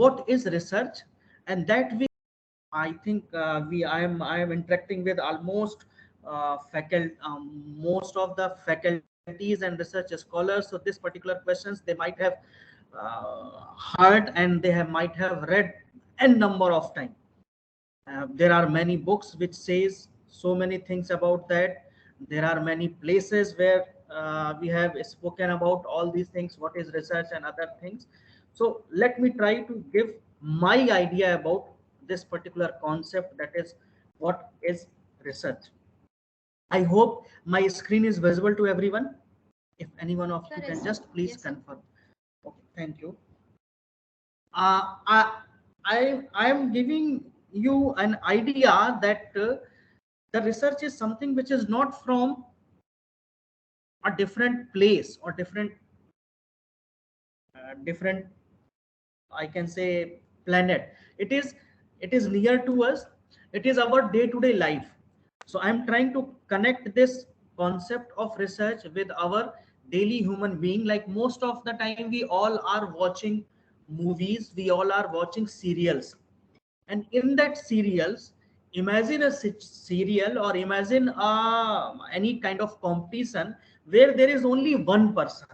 what is research, and that we, I think I am interacting with almost faculty, most of the faculties and research scholars. So this particular questions they might have heard, and they have might have read n number of time. There are many books which says so many things about that. There are many places where we have spoken about all these things, what is research and other things. So let me try to give my idea about this particular concept, that is what is research. I hope my screen is visible to everyone. If any one of you can just please confirm. Okay, thank you. uh, I, I am giving you an idea that the research is something which is not from a different place or different, I can say, planet. It is near to us. It is our day-to-day life. So I'm trying to connect this concept of research with our daily human being. Like most of the time, we all are watching movies. We all are watching serials, and in that serials, imagine a serial, or imagine any kind of competition where there is only one person.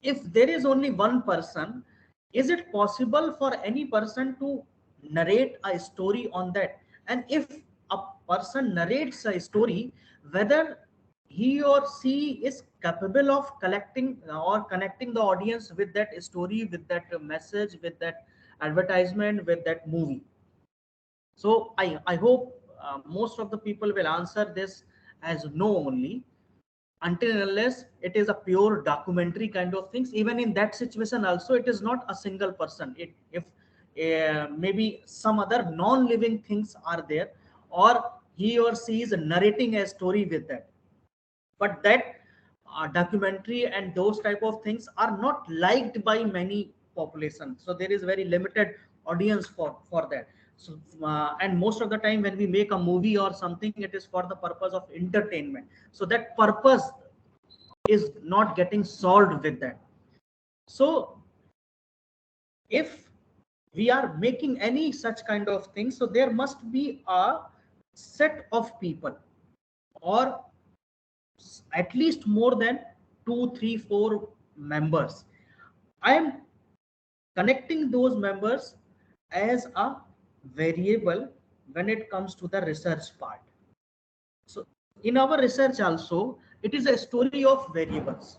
If there is only one person, is it possible for any person to narrate a story on that? And if a person narrates a story, whether he or she is capable of collecting or connecting the audience with that story, with that message, with that advertisement, with that movie. So I hope most of the people will answer this as no only, until and unless it is a pure documentary kind of things. Even in that situation also, it is not a single person. It if maybe some other non-living things are there, or he or she is narrating a story with that. But that documentary and those type of things are not liked by many population, so there is very limited audience for that. So and most of the time when we make a movie or something, it is for the purpose of entertainment, so that purpose is not getting solved with that. So if we are making any such kind of thing, so there must be a set of people, or at least more than 2 3 4 members. I am connecting those members as a variable when it comes to the research part. So in our research also, it is a story of variables.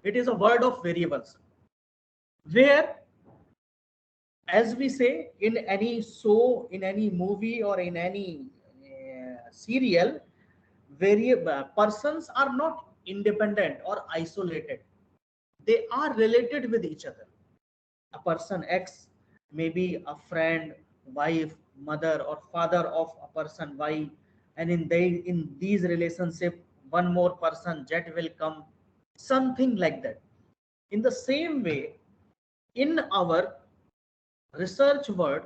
It is a world of variables, where, as we say, in any show, in any movie, or in any serial, variable persons are not independent or isolated. They are related with each other. A person X may be a friend, wife, mother, or father of a person Y, and in these relationship, one more person Z will come, something like that. In the same way, in our research world,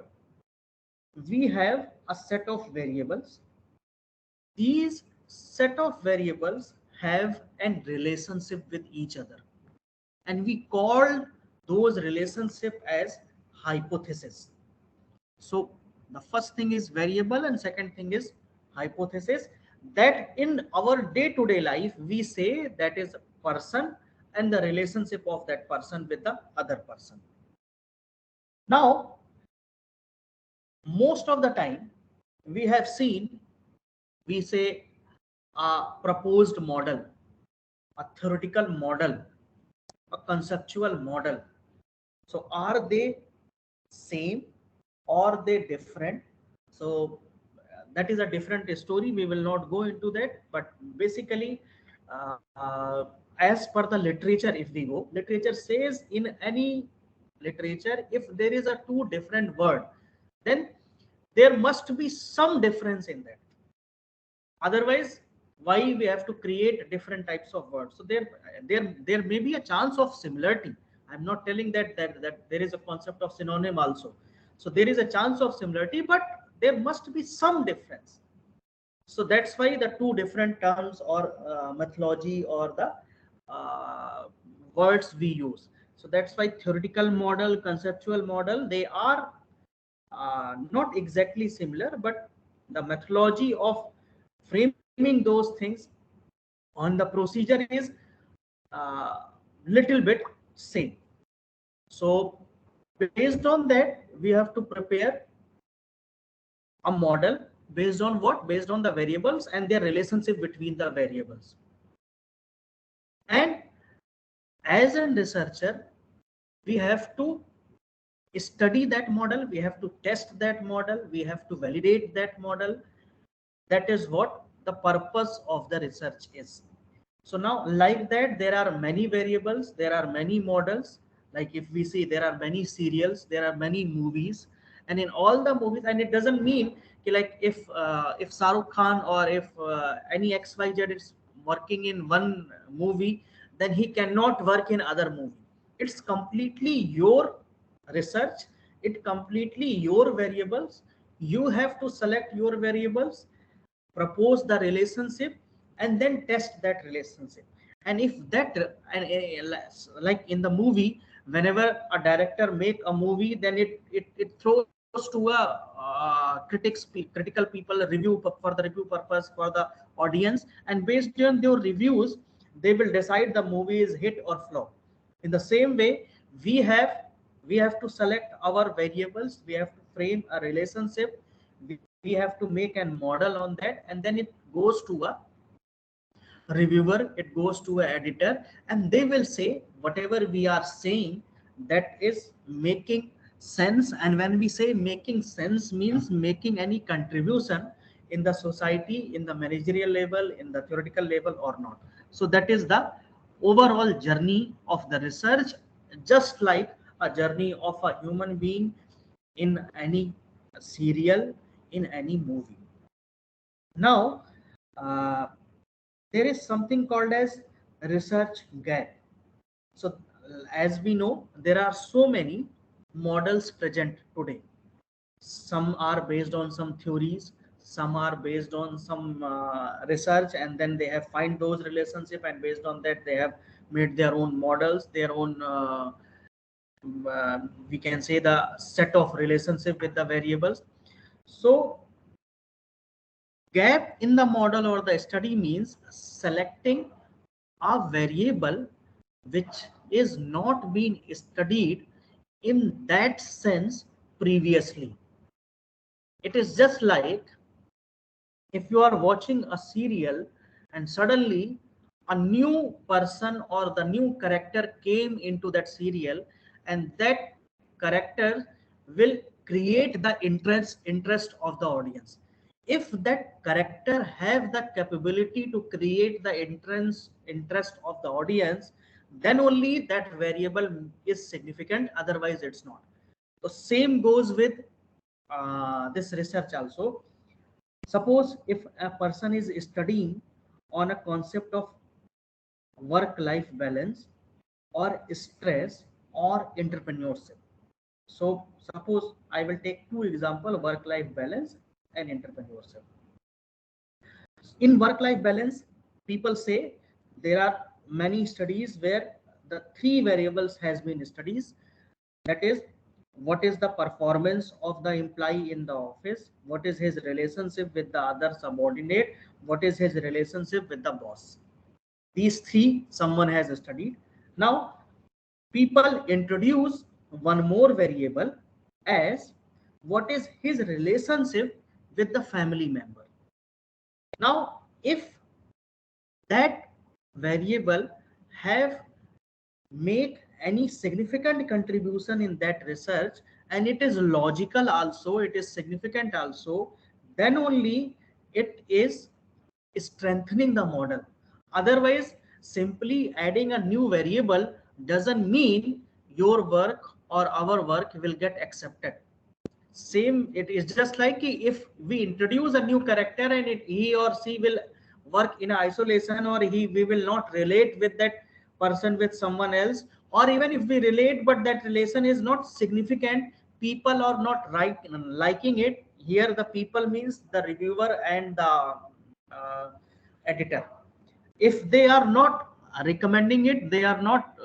we have a set of variables. These set of variables have a relationship with each other, and we call those relationship as hypothesis. So the first thing is variable, and second thing is hypothesis, that in our day-to-day life we say that is a person and the relationship of that person with the other person. Now most of the time we have seen, we say, a proposed model, a theoretical model, a conceptual model. So are they same or they different? So that is a different story. We will not go into that. But basically, as per the literature, if we go, literature says in any literature, if there is a two different word, then there must be some difference in that. Otherwise, why we have to create different types of words? So there may be a chance of similarity. I'm not telling that there is a concept of synonym also. So there is a chance of similarity, but there must be some difference. So that's why the two different terms or methodology or the uh, words we use. So that's why theoretical model, conceptual model, they are not exactly similar, but the methodology of framing those things on the procedure is uh, little bit same. So based on that, we have to prepare a model based on what? Based on the variables and their relationship between the variables. And as a researcher, we have to study that model, we have to test that model, we have to validate that model. That is what the purpose of the research is. So now, like that, there are many variables, there are many models. Like if we see, there are many serials, there are many movies, and in all the movies, and it doesn't mean like if Shahrukh Khan or if any XYZ is working in one movie, then he cannot work in other movie. It's completely your research, it completely your variables. You have to select your variables, propose the relationship, and then test that relationship. And if that like in the movie, whenever a director make a movie, then it throws to a critical people review for the review purpose for the audience, and based on their reviews, they will decide the movie is hit or flop. In the same way, we have we have to select our variables, we have to frame a relationship, we have to make a model on that, and then it goes to a reviewer, it goes to an editor, and they will say whatever we are saying, that is making sense. And when we say making sense, means making any contribution in the society, in the managerial level, in the theoretical level or not. So that is the overall journey of the research, just like a journey of a human being in any serial, in any movie. Now, uh, there is something called as research gap. So, as we know, there are so many models present today. Some are based on some theories, some are based on some research, and then they have find those relationship, and based on that, they have made their own models, their own we can say the set of relationship with the variables. So gap in the model or the study means selecting a variable which is not being studied in that sense previously. It is just like if you are watching a serial and suddenly a new person or the new character came into that serial, and that character will create the interest of the audience. If that character have the capability to create the interest of the audience, then only that variable is significant, otherwise it's not. So same goes with this research also. Suppose if a person is studying on a concept of work life balance or stress or entrepreneurship. So suppose I will take two example, work life balance and entrepreneurship. In work life balance, people say there are many studies where the three variables has been studies. That is, what is the performance of the employee in the office, what is his relationship with the other subordinate, what is his relationship with the boss. These three someone has studied. Now people introduce one more variable as what is his relationship with the family member. Now if that variable have make any significant contribution in that research, and it is logical also, it is significant also, then only it is strengthening the model. Otherwise, simply adding a new variable doesn't mean your work or our work will get accepted. Same, it is just like if we introduce a new character and he or she will work in isolation, or we will not relate with that person with someone else, or even if we relate but that relation is not significant, people are not right liking it. Here the people means the reviewer and the uh, editor. If they are not recommending it, they are not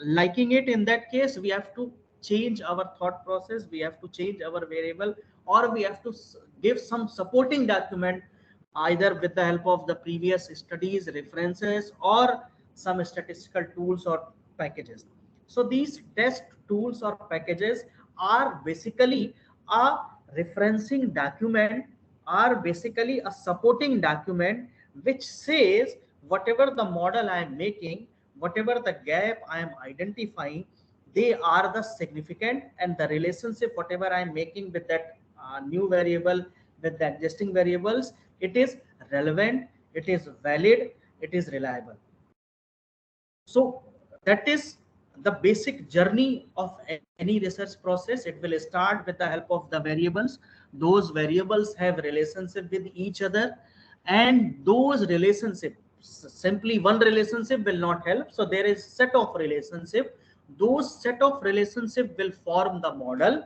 liking it. In that case, we have to change our thought process, we have to change our variable, or we have to give some supporting document, either with the help of the previous studies, references, or some statistical tools or packages. So these test tools or packages are basically a referencing document, are basically a supporting document, which says whatever the model I am making, whatever the gap I am identifying, they are the significant, and the relationship whatever I am making with that new variable, with the existing variables, it is relevant, it is valid, it is reliable. So that is the basic journey of any research process. It will start with the help of the variables. Those variables have relationship with each other, and those relationships, simply one relationship will not help. So there is set of relationship. Those set of relationship will form the model,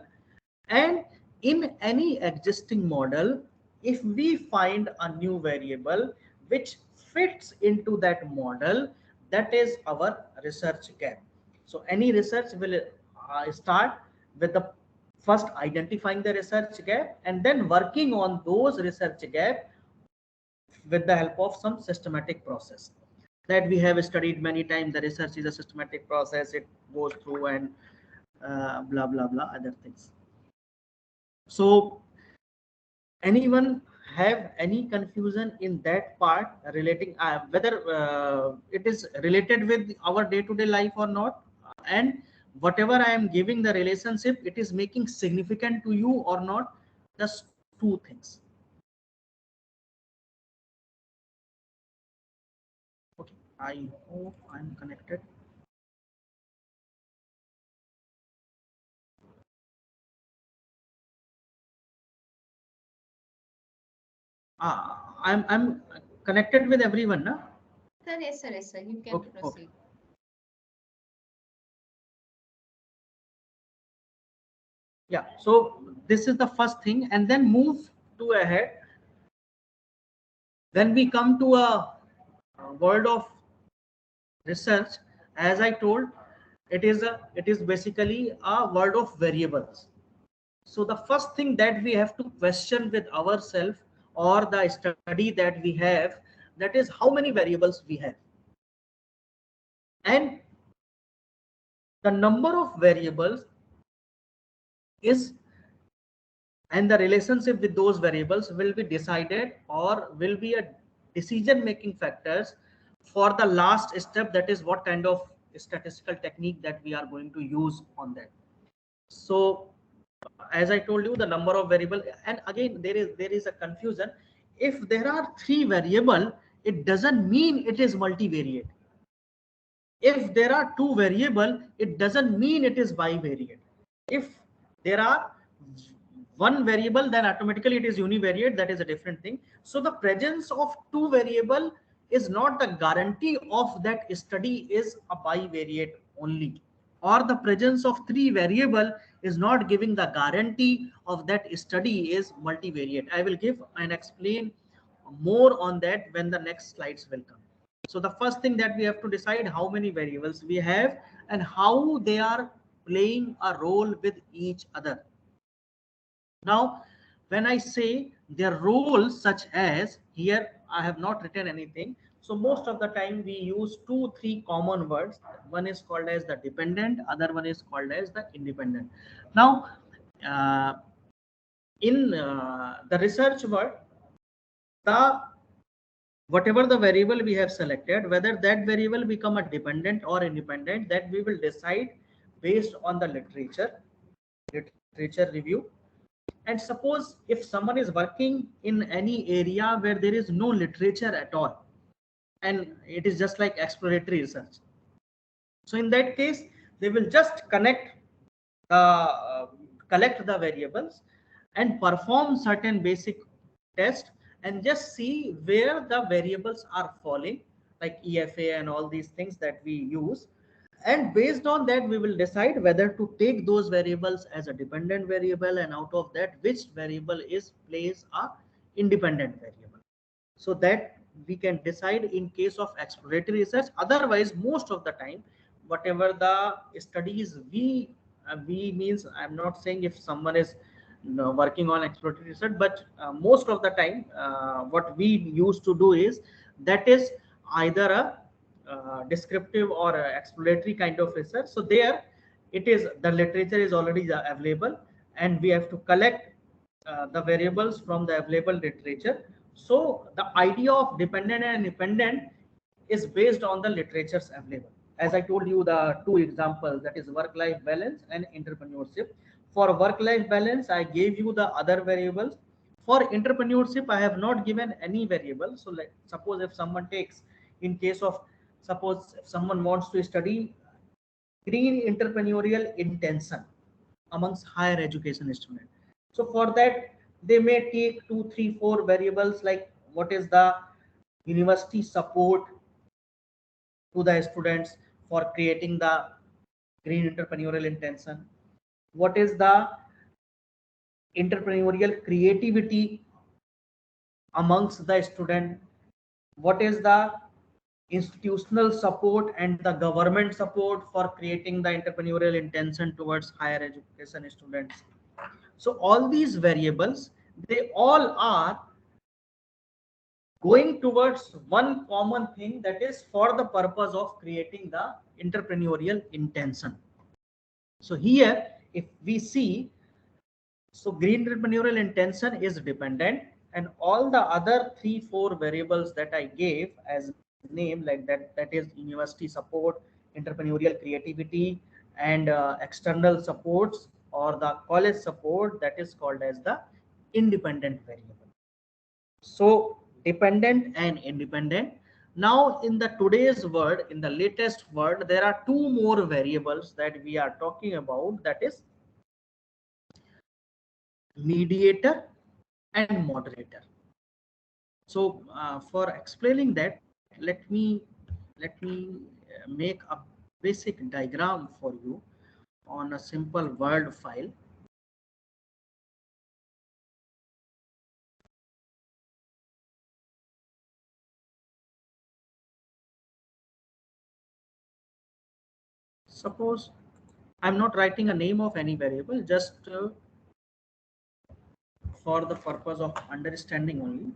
and in any existing model, if we find a new variable which fits into that model, that is our research gap. So any research will start with the first identifying the research gap, and then working on those research gap with the help of some systematic process that we have studied many times. The research is a systematic process, it goes through and blah blah blah other things. So anyone have any confusion in that part relating whether it is related with our day-to-day life or not, and whatever I am giving the relationship, it is making significant to you or not? Just two things. Okay, I hope I'm connected. I'm connected with everyone, na? Sir, yes, sir, yes, sir. You can Okay, proceed. okay. Yeah, so this is the first thing, and then move to ahead. Then we come to a world of research. As I told, it is basically a world of variables. So the first thing that we have to question with ourselves, or the study that we have, that is how many variables we have, and the number of variables is, and the relationship with those variables will be decided, or will be a decision making factors for the last step, that is what kind of statistical technique that we are going to use on that. So as I told you, the number of variable, and again there is a confusion. If there are three variable, it doesn't mean it is multivariate. If there are two variable, it doesn't mean it is bivariate. If there are one variable, then automatically it is univariate. That is a different thing. So the presence of two variable is not the guarantee of that study is a bivariate only, or the presence of three variable is not giving the guarantee of that study is multivariate. I will give and explain more on that when the next slides will come. So the first thing that we have to decide how many variables we have and how they are playing a role with each other. Now, when I say their roles, such as, here I have not written anything. So most of the time we use two, three common words. One is called as the dependent, other one is called as the independent. Now, uh, in the research word, the whatever the variable we have selected, whether that variable become a dependent or independent, that we will decide based on the literature review. And suppose if someone is working in any area where there is no literature at all, and it is just like exploratory research, so in that case they will just collect the variables and perform certain basic tests, and just see where the variables are falling, like EFA and all these things that we use. And based on that, we will decide whether to take those variables as a dependent variable, and out of that, which variable is plays a independent variable. So that we can decide in case of exploratory research. Otherwise, most of the time, whatever the studies we means, I'm not saying if someone is working on exploratory research, but most of the time what we used to do is that is either a descriptive or a exploratory kind of research. So there it is, the literature is already available, and we have to collect the variables from the available literature. So the idea of dependent and independent is based on the literatures available. As I told you, the two examples, that is work life balance and entrepreneurship. For work life balance, I gave you the other variables. For entrepreneurship, I have not given any variable. So like suppose if someone takes, in case of, suppose if someone wants to study green entrepreneurial intention amongst higher education students. So for that, they may take two, three, four variables, like what is the university support to the students for creating the green entrepreneurial intention, what is the entrepreneurial creativity amongst the student, what is the institutional support and the government support for creating the entrepreneurial intention towards higher education students. So all these variables, they all are going towards one common thing, that is for the purpose of creating the entrepreneurial intention. So here, if we see, so green entrepreneurial intention is dependent, and all the other three, four variables that I gave as name, like that is university support, entrepreneurial creativity, and external supports or the college support, that is called as the independent variable. So dependent and independent. Now in the today's world, in the latest world, there are two more variables that we are talking about, that is mediator and moderator. So for explaining that, let me make a basic diagram for you on a simple Word file. Suppose I'm not writing a name of any variable, just for the purpose of understanding only.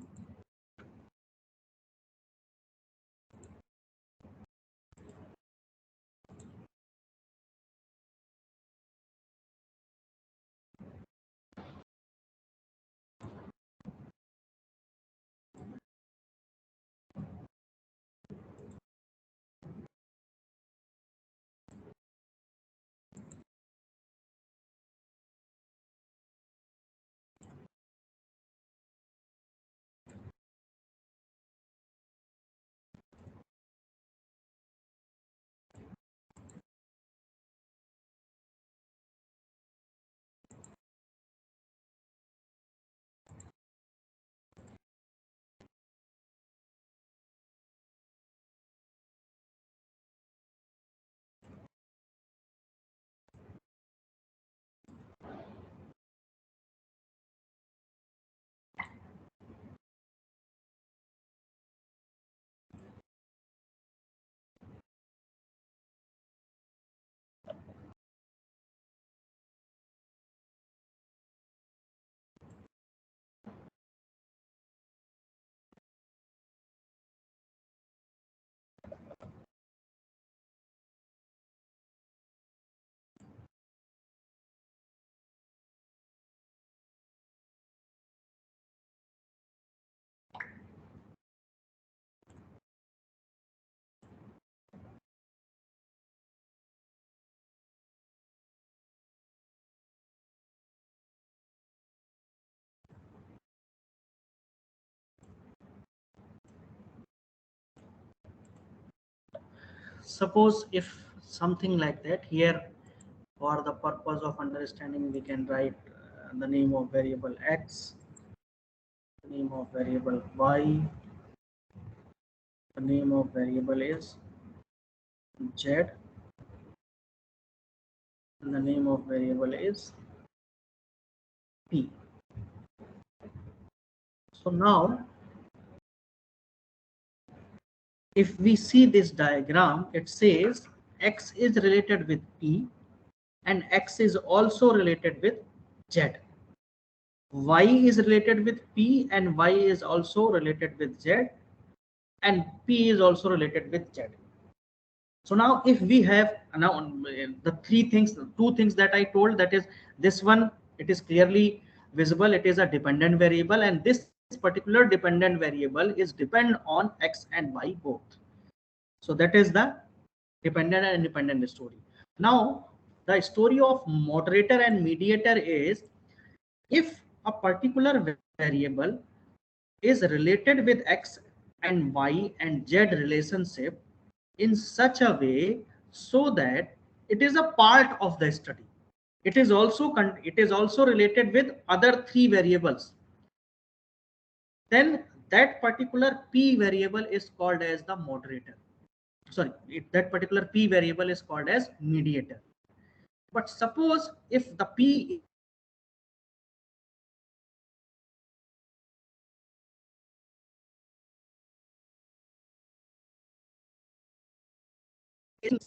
Suppose if something like that, here for the purpose of understanding, we can write the name of variable x, the name of variable y, the name of variable is z, and the name of variable is p. So now if we see this diagram, it says X is related with P and X is also related with Z. Y is related with P and Y is also related with Z, and P is also related with Z. So now if we have now the two things that I told, that is this one, it is clearly visible, it is a dependent variable, and this particular dependent variable is depend on X and Y both. So that is the dependent and independent story. Now the story of moderator and mediator is, if a particular variable is related with X and Y and Z relationship in such a way so that it is a part of the study. It is also related with other three variables. Then that particular P variable is called as the moderator. Sorry, that particular P variable is called as mediator. But suppose if the P is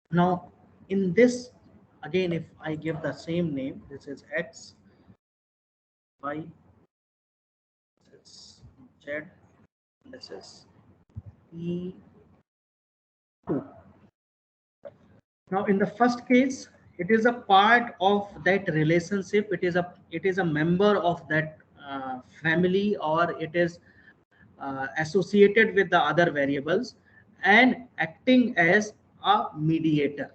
now in this, again if I give the same name, this is X, Y, this is Z, this is E2. Now in the first case, it is a part of that relationship, it is a member of that family, or it is associated with the other variables and acting as a mediator.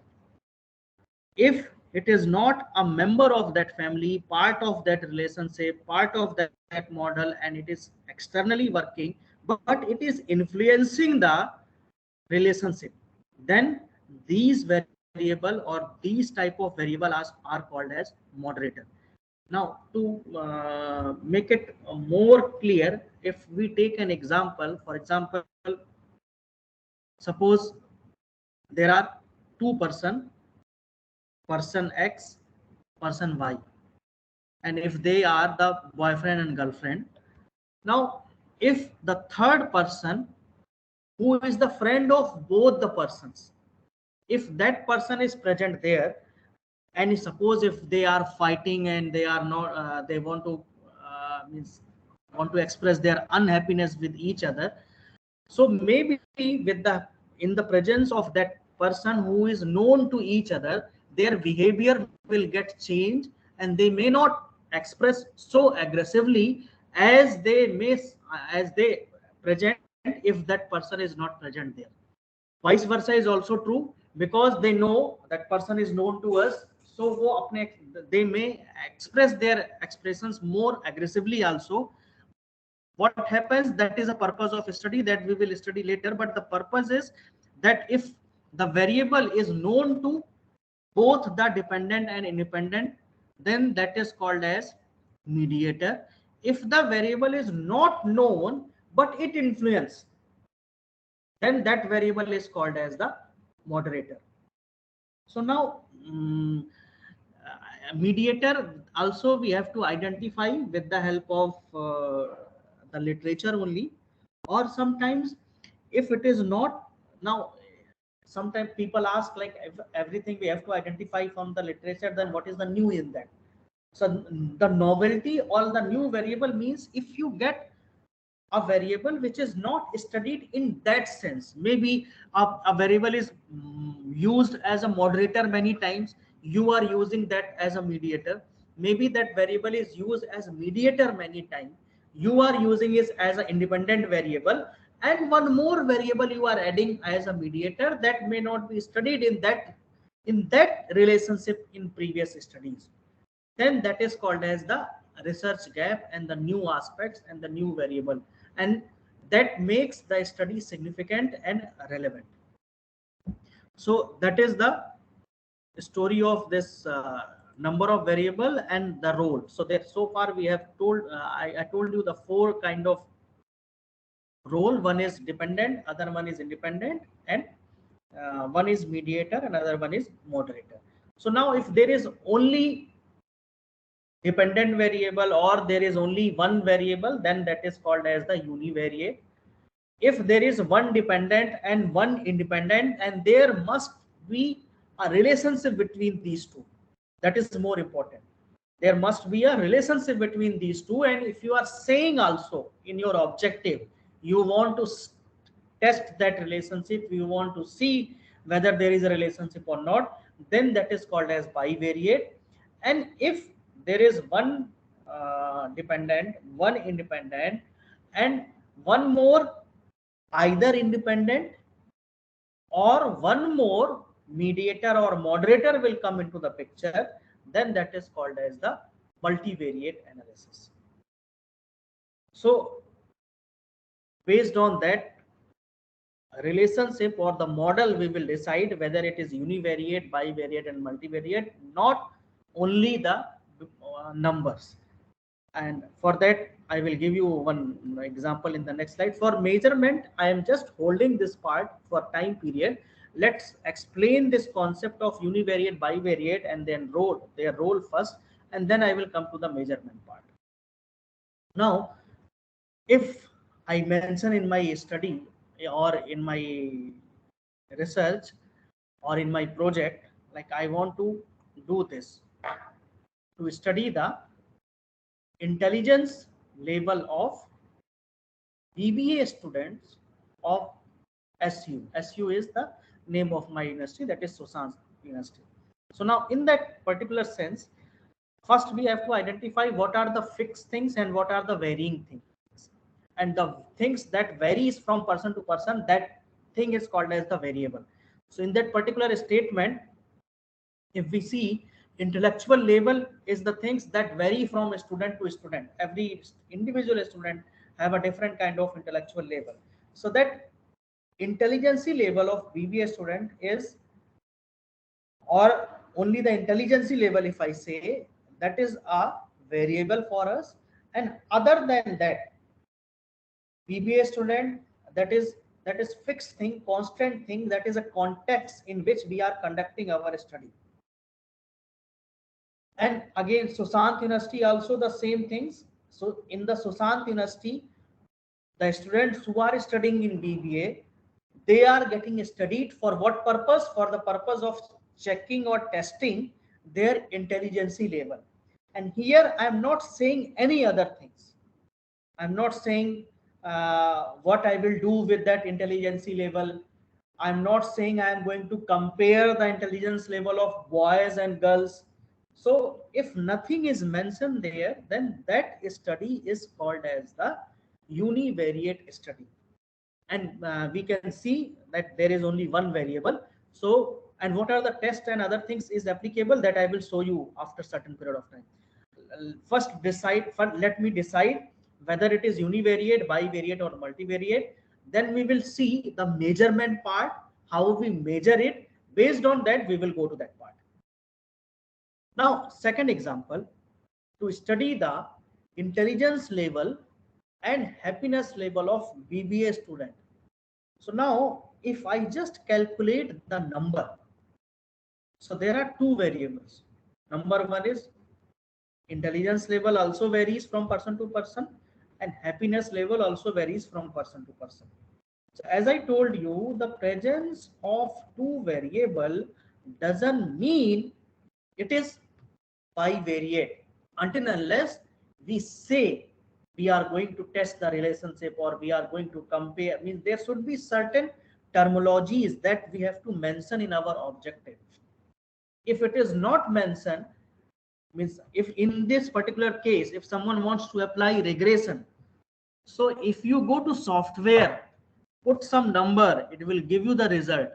If it is not a member of that family, part of that relationship, part of that model, and it is externally working, but it is influencing the relationship, then these variable or these type of variable are called as moderator. Now to make it more clear, if we take an example, for example, suppose there are two person X, person Y, and if they are the boyfriend and girlfriend, now if the third person, who is the friend of both the persons, if that person is present there, and suppose if they are fighting and they are not they want to means want to express their unhappiness with each other, so maybe with the in the presence of that person who is known to each other, their behavior will get changed and they may not express so aggressively as they may as they present if that person is not present there. Vice versa is also true, because they know that person is known to us, so wo apne they may express their expressions more aggressively also. What happens, that is a purpose of study that we will study later, but the purpose is that if the variable is known to both the dependent and independent, then that is called as mediator. If the variable is not known but it influence, then that variable is called as the moderator. So now mediator also we have to identify with the help of the literature only, or sometimes if it is not. Now sometimes people ask, like, if everything we have to identify from the literature, then what is the new in that? So the novelty or the new variable means if you get a variable which is not studied in that sense. Maybe a variable is used as a moderator many times, you are using that as a mediator. maybe that variable is used as mediator many times. You are using it as an independent variable, and one more variable you are adding as a mediator that may not be studied in that relationship in previous studies. Then that is called as the research gap and the new aspects and the new variable, and that makes the study significant and relevant. So that is the story of this number of variable and the role. So that so far we have told, I told you the four kind of role. One is dependent, other one is independent, and one is mediator, another one is moderator. So now if there is only dependent variable or there is only one variable, then that is called as the univariate. If there is one dependent and one independent, and there must be a relationship between these two, that is more important. There must be a relationship between these two, and if you are saying also in your objective you want to test that relationship, you want to see whether there is a relationship or not, then that is called as bivariate. And if there is one dependent, one independent, and one more either independent or one more mediator or moderator will come into the picture, then that is called as the multivariate analysis. So based on that relationship or the model, we will decide whether it is univariate, bivariate, and multivariate, not only the numbers. And for that I will give you one example in the next slide. For measurement, I am just holding this part for time period. Let's explain this concept of univariate, bivariate, and then their role first, and then I will come to the measurement part. Now if I mention in my study or in my research or in my project, like I want to do this, to study the intelligence level of BBA students of SU. SU is the name of my university, that is Sushant University. So now in that particular sense, first we have to identify what are the fixed things and what are the varying things. And the things that varies from person to person, that thing is called as the variable. So in that particular statement, if we see, intellectual level is the things that vary from student to student. Every individual student have a different kind of intellectual level. So that intelligence level of BBA student is, or only the intelligence level, if I say, that is a variable for us. And other than that, BBA student, that is fixed thing, constant thing, that is a context in which we are conducting our study. And again, Sushant University also the same things. So in the Sushant University, the students who are studying in BBA, they are getting studied for what purpose? For the purpose of checking or testing their intelligence level. And here I am not saying any other things. I'm not saying what I will do with that intelligence level. I'm not saying I'm going to compare the intelligence level of boys and girls. So if nothing is mentioned there, then that study is called as the univariate study. And we can see that there is only one variable. So, and what are the tests and other things is applicable, that I will show you after certain period of time. First let me decide whether it is univariate, bivariate, or multivariate. Then we will see the measurement part, how we measure it. Based on that, we will go to that part. Now, second example, to study the intelligence level and happiness level of BBA student. So now, if I just calculate the number, so there are two variables. Number one is intelligence level also varies from person to person, and happiness level also varies from person to person. So as I told you, the presence of two variable doesn't mean it is bivariate, until unless we say we are going to test the relationship or we are going to compare. Means there should be certain terminologies that we have to mention in our objective. If it is not mentioned, Means if in this particular case, if someone wants to apply regression, so if you go to software, put some number, it will give you the result,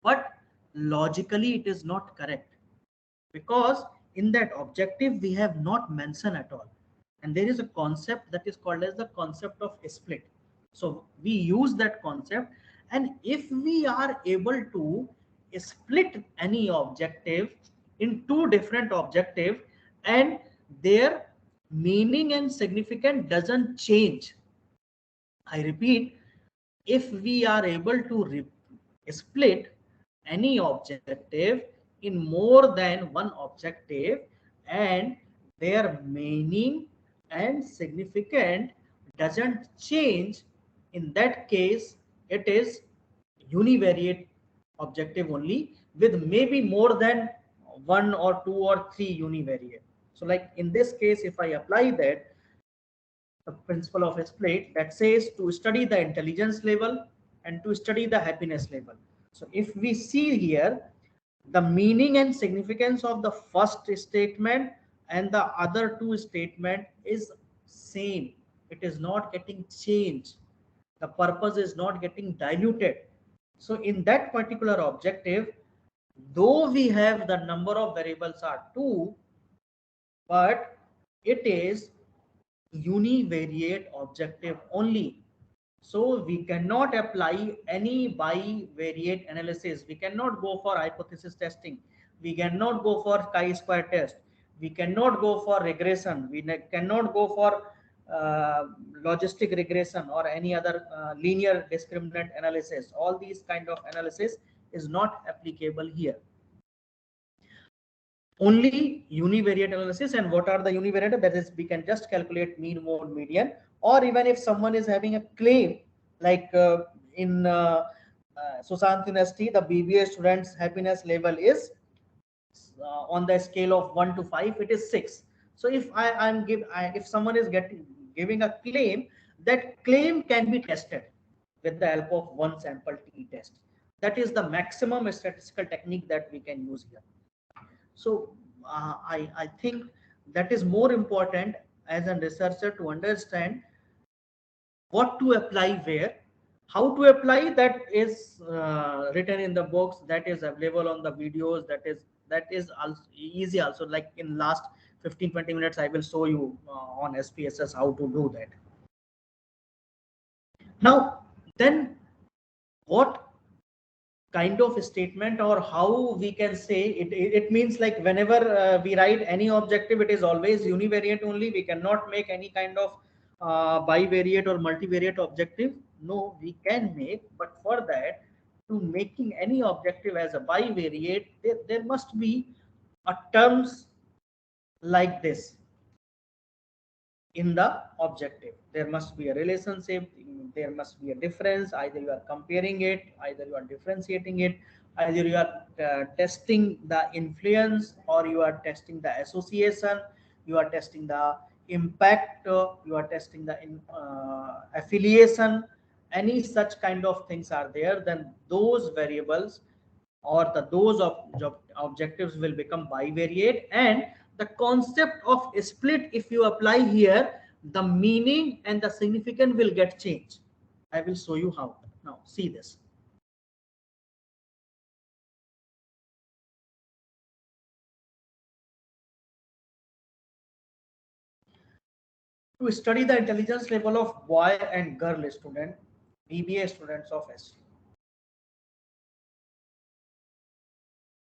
but logically it is not correct, because in that objective we have not mentioned at all, and there is a concept that is called as the concept of split. So we use that concept, and if we are able to split any objective in two different objective, and their meaning and significance doesn't change, I repeat, if we are able to split any objective in more than one objective, and their meaning and significant doesn't change, in that case it is univariate objective only, with maybe more than one or two or three univariate. So like in this case, if I apply that, the principle of a split that says to study the intelligence level and to study the happiness level. So if we see here, the meaning and significance of the first statement and the other two statement is same. It is not getting changed. The purpose is not getting diluted. So in that particular objective, though we have the number of variables are 2, but it is univariate objective only. So we cannot apply any bivariate analysis. We cannot go for hypothesis testing. We cannot go for chi-square test. We cannot go for regression. We cannot go for logistic regression or any other linear discriminant analysis. All these kind of analysis is not applicable here. Only univariate analysis. And what are the univariate? That is, we can just calculate mean, mode, median, or even if someone is having a claim, like in Sushant University, the BBA students happiness level is on the scale of 1 to 5, it is 6. So if if someone is giving a claim, that claim can be tested with the help of one sample t test. That is the maximum statistical technique that we can use here. So I think that is more important as a researcher to understand what to apply where, how to apply. That is written in the books, that is available on the videos, that is also easy also. Like in last 15-20 minutes, I will show you on SPSS how to do that. Now then, what kind of statement, or how we can say it means like whenever we write any objective, it is always univariate only. We cannot make any kind of bivariate or multivariate objective. No, we can make, but for that, to making any objective as a bivariate, there must be a terms like this in the objective. There must be a relationship, there must be a difference. Either you are comparing it, either you are differentiating it, either you are testing the influence, or you are testing the association, you are testing the impact, you are testing the affiliation. Any such kind of things are there, then those variables or those objectives will become bivariate. And the concept of split, if you apply here, the meaning and the significance will get changed. I will show you how. Now see this. To study the intelligence level of boy and girl student, BBA students of SC.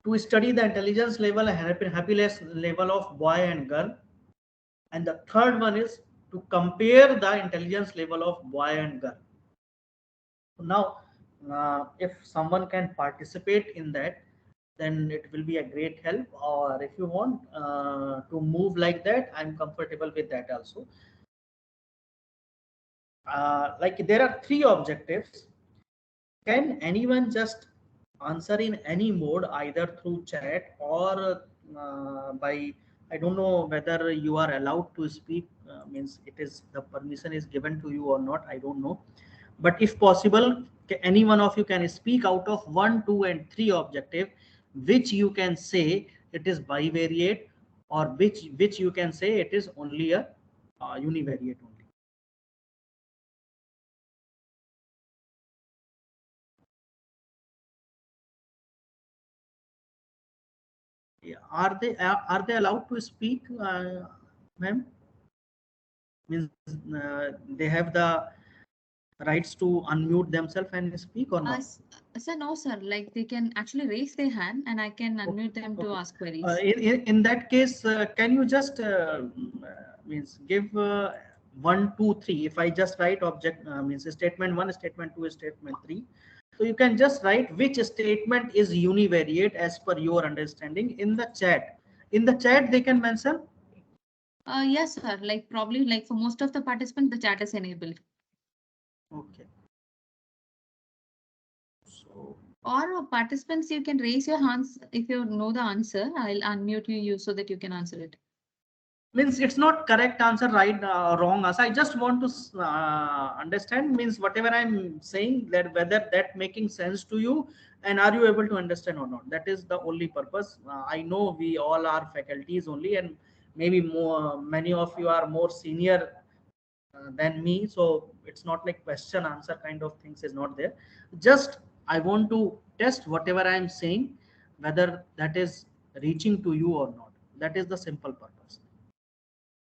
To study the intelligence level and happiness level of boy and girl. And the third one is to compare the intelligence level of boy and girl. Now, if someone can participate in that, then it will be a great help. Or if you want to move like that, I'm comfortable with that also. Like there are 3 objectives. Can anyone just answer in any mode, either through chat or by, I don't know whether you are allowed to speak, means it is the permission is given to you or not, I don't know. But if possible, any one of you can speak out of 1, 2 and 3 objective, which you can say it is bivariate, or which you can say it is only a univariate only. Yeah, are they allowed to speak, ma'am? Means they have the rights to unmute themselves and speak or not? Sir, no, sir. Like they can actually raise their hand and I can Okay, unmute them to okay. ask queries. In that case, can you just means give 1, 2, 3? If I just write object means statement 1, statement 2, statement 3, so you can just write which statement is univariate as per your understanding in the chat. In the chat, they can mention. Yes, sir. Like probably like for most of the participants, the chat is enabled. Okay. So Or participants, you can raise your hands if you know the answer. I'll unmute you so that you can answer it. means it's not correct answer, right, wrong answer. I just want to understand, means whatever I'm saying, that whether that making sense to you, and are you able to understand or not. That is the only purpose. I know we all are faculties only, and maybe more many of you are more senior than me, so it's not like question answer kind of things is not there. Just I want to test whatever I am saying, whether that is reaching to you or not. That is the simple purpose.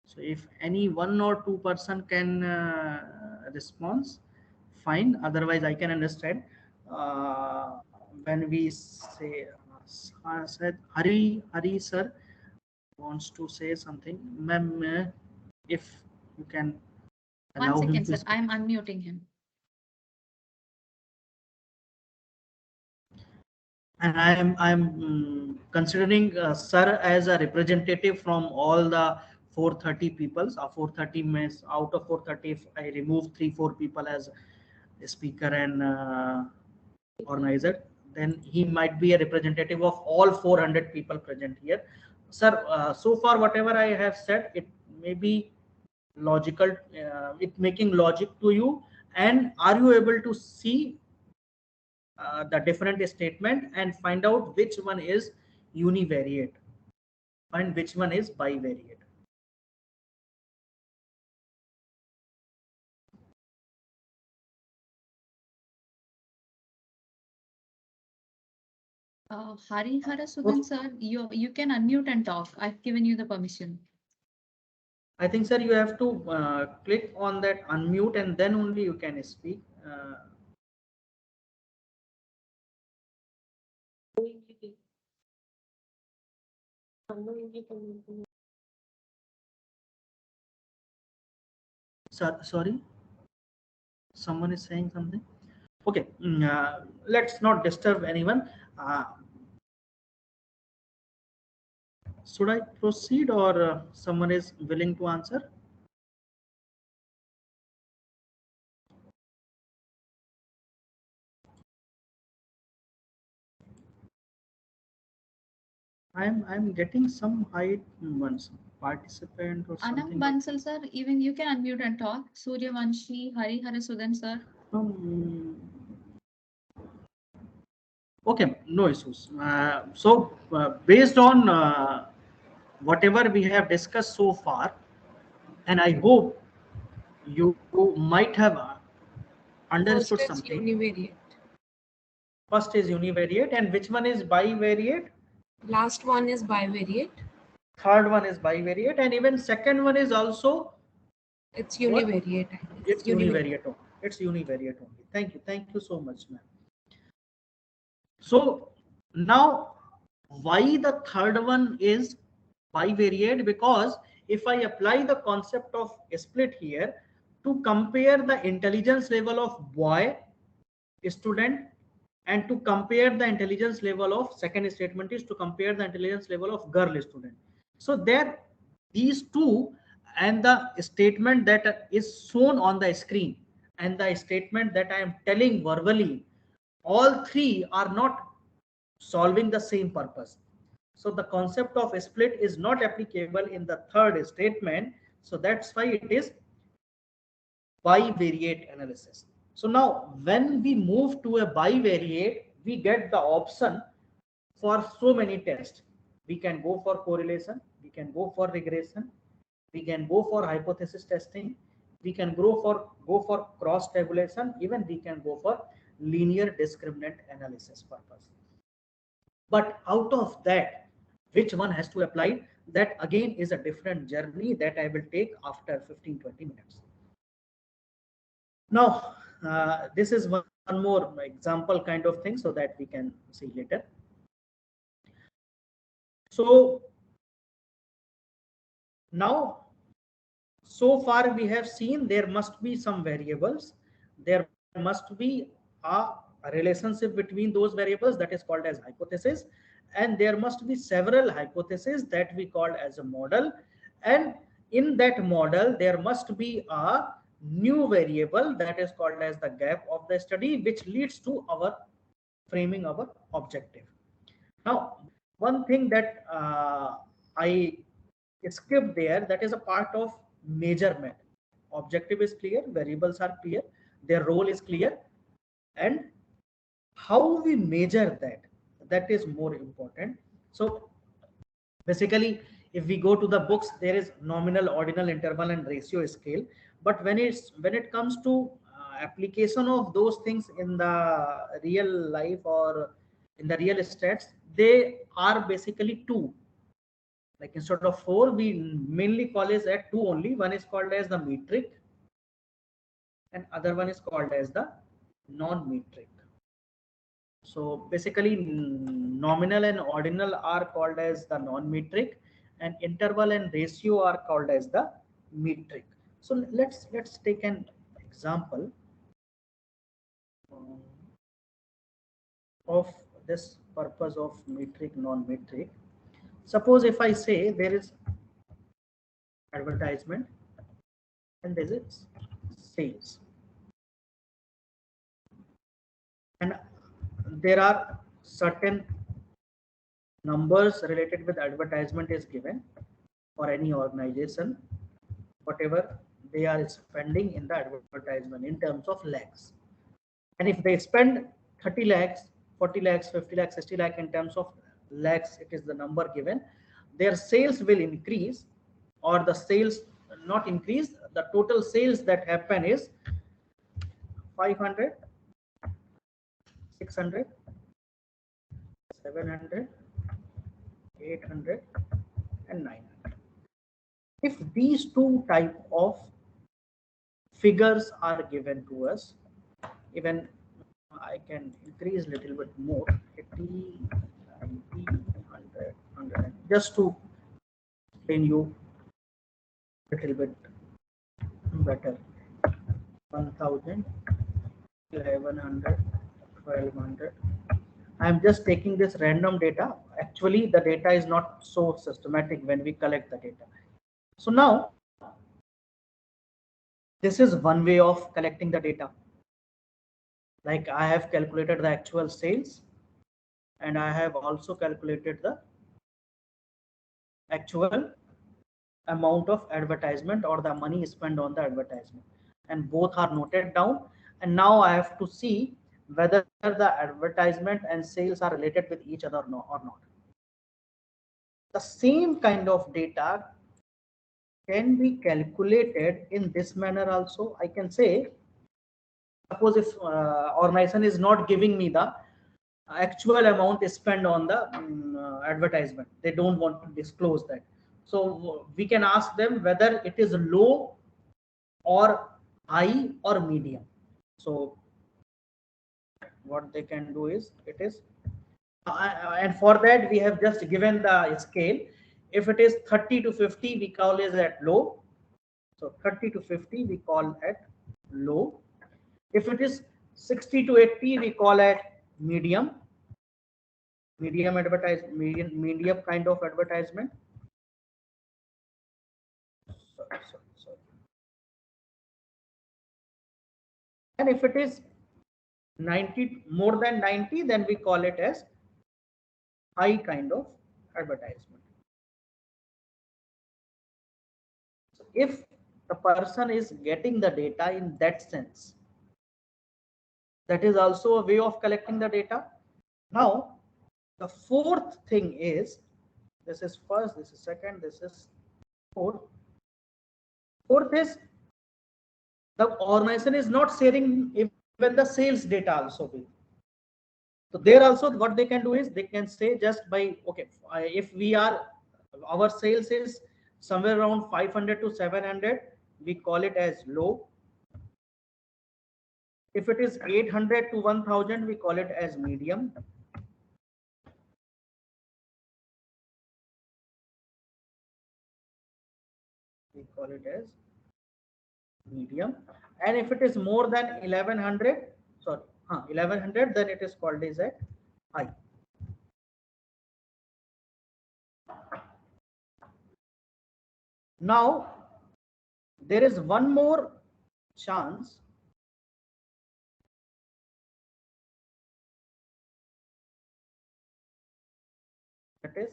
So if any 1 or 2% can respond, fine. Otherwise, I can understand. When we say, said Hari sir wants to say something, ma'am, if you can One allow him second, to sir. speak. I'm unmuting him. And I'm considering sir as a representative from all the 430 peoples. 430 means out of 430, if I remove 3 4 people as a speaker and organizer, then he might be a representative of all 400 people present here. Sir, so far whatever I have said, it may be logical, it making logic to you, and are you able to see the different statement and find out which one is univariate and which one is bivariate? Hari Okay. Sudan, sir, you can unmute and talk. I've given you the permission. I think, sir, you have to click on that unmute and then only you can speak. Sorry, someone is saying something. Okay, let's not disturb anyone. Should I proceed, or someone is willing to answer? I'm getting some height ones, participant or Anam something. Bansal, sir, even you can unmute and talk. Surya Vanshi, Hari Sudan, sir. Um, okay, no issues. So based on whatever we have discussed so far, and I hope you might have First understood is something. univariate. First is univariate, and which one is bivariate? Last one is bivariate. Third one is bivariate, and even second one is also It's what? univariate. It's univariate only. It's univariate only. Thank you so much, ma'am. So now, why the third one is bivariate? Because if I apply the concept of split here to compare the intelligence level of boy student and to compare the intelligence level of, second statement is to compare the intelligence level of girl student. So there, these two, and the statement that is shown on the screen and the statement that I am telling verbally, all three are not solving the same purpose. So the concept of split is not applicable in the third statement. So that's why it is bivariate analysis. So now when we move to a bivariate, we get the option for so many tests. We can go for correlation, we we can go for regression, we can go for hypothesis testing, we can go for cross tabulation, even we can go for linear discriminant analysis purpose. But out of that, which one has to apply, that again is a different journey that I will take after 15-20 minutes. Now, this is one more example kind of thing so that we can see later. So now, so far we have seen there must be some variables. There must be a relationship between those variables that is called as hypothesis. And there must be several hypotheses that we call as a model. And in that model, there must be a new variable that is called as the gap of the study, which leads to our framing our objective. Now, one thing that I skipped there, that is a part of measurement. Objective is clear, variables are clear, their role is clear, and how we measure that, that is more important. So basically, if we go to the books, there is nominal, ordinal, interval, and ratio scale. But when it comes to application of those things in the real life or in the real stats, they are basically two. Like instead of four, we mainly call it at two only. One is called as the metric, and other one is called as the non-metric. So basically, nominal and ordinal are called as the non-metric, and interval and ratio are called as the metric. So let's take an example of this purpose of metric, non-metric. Suppose if I say there is advertisement and this is sales, and there are certain numbers related with advertisement is given for any organization, whatever they are spending in the advertisement in terms of lakhs. And if they spend 30 lakhs, 40 lakhs, 50 lakhs, 60 lakhs in terms of lakhs, it is the number given, their sales will increase, or the sales not increase, the total sales that happen is 500, 600, 700, 800, and 900. If these two type of figures are given to us, even I can increase a little bit more, 80, 90, 100, 100, just to explain you a little bit better. 1000, 1100, 1200. I am just taking this random data. Actually, the data is not so systematic when we collect the data. So now, this is one way of collecting the data. Like I have calculated the actual sales, and I have also calculated the actual amount of advertisement or the money spent on the advertisement, and both are noted down. And now I have to see whether the advertisement and sales are related with each other or not. The same kind of data can be calculated in this manner also. I can say, suppose if organization is not giving me the actual amount is spent on the advertisement, they don't want to disclose that. So we can ask them whether it is low or high or medium. So what they can do is, it is and for that we have just given the scale. If it is 30 to 50, we call it at low. So 30 to 50 we call at low. If it is 60 to 80, we call it medium kind of advertisement. Sorry. And if it is 90, more than 90, then we call it as high kind of advertisement. So if the person is getting the data in that sense, that is also a way of collecting the data. Now, the fourth thing is This is first, this is second, this is fourth. Fourth is the organization is not sharing even the sales data also with. So there also what they can do is they can say just by, okay, if we are, our sales is somewhere around 500 to 700, we call it as low. If it is 800 to 1000, we call it as medium. We call it as medium. And if it is more than 1100, sorry, 1100, then it is called as a high. Now there is one more chance. That is,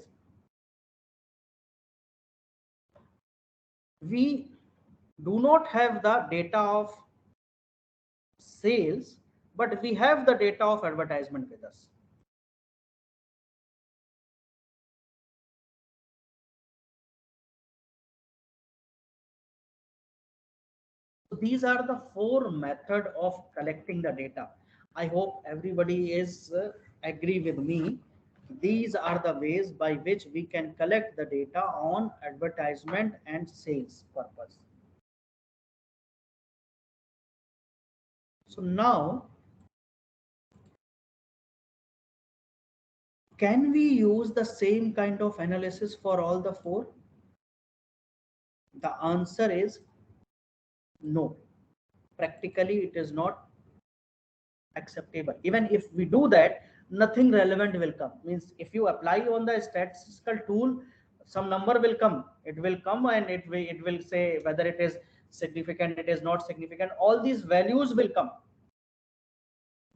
we do not have the data of sales, but we have the data of advertisement with us. These are the four methods of collecting the data. I hope everybody is agree with me. These are the ways by which we can collect the data on advertisement and sales purpose. So now, can we use the same kind of analysis for all the four? The answer is no. Practically, it is not acceptable. Even if we do that, nothing relevant will come. Means if you apply on the statistical tool, some number will come. It will come and it will say whether it is significant, it is not significant. All these values will come.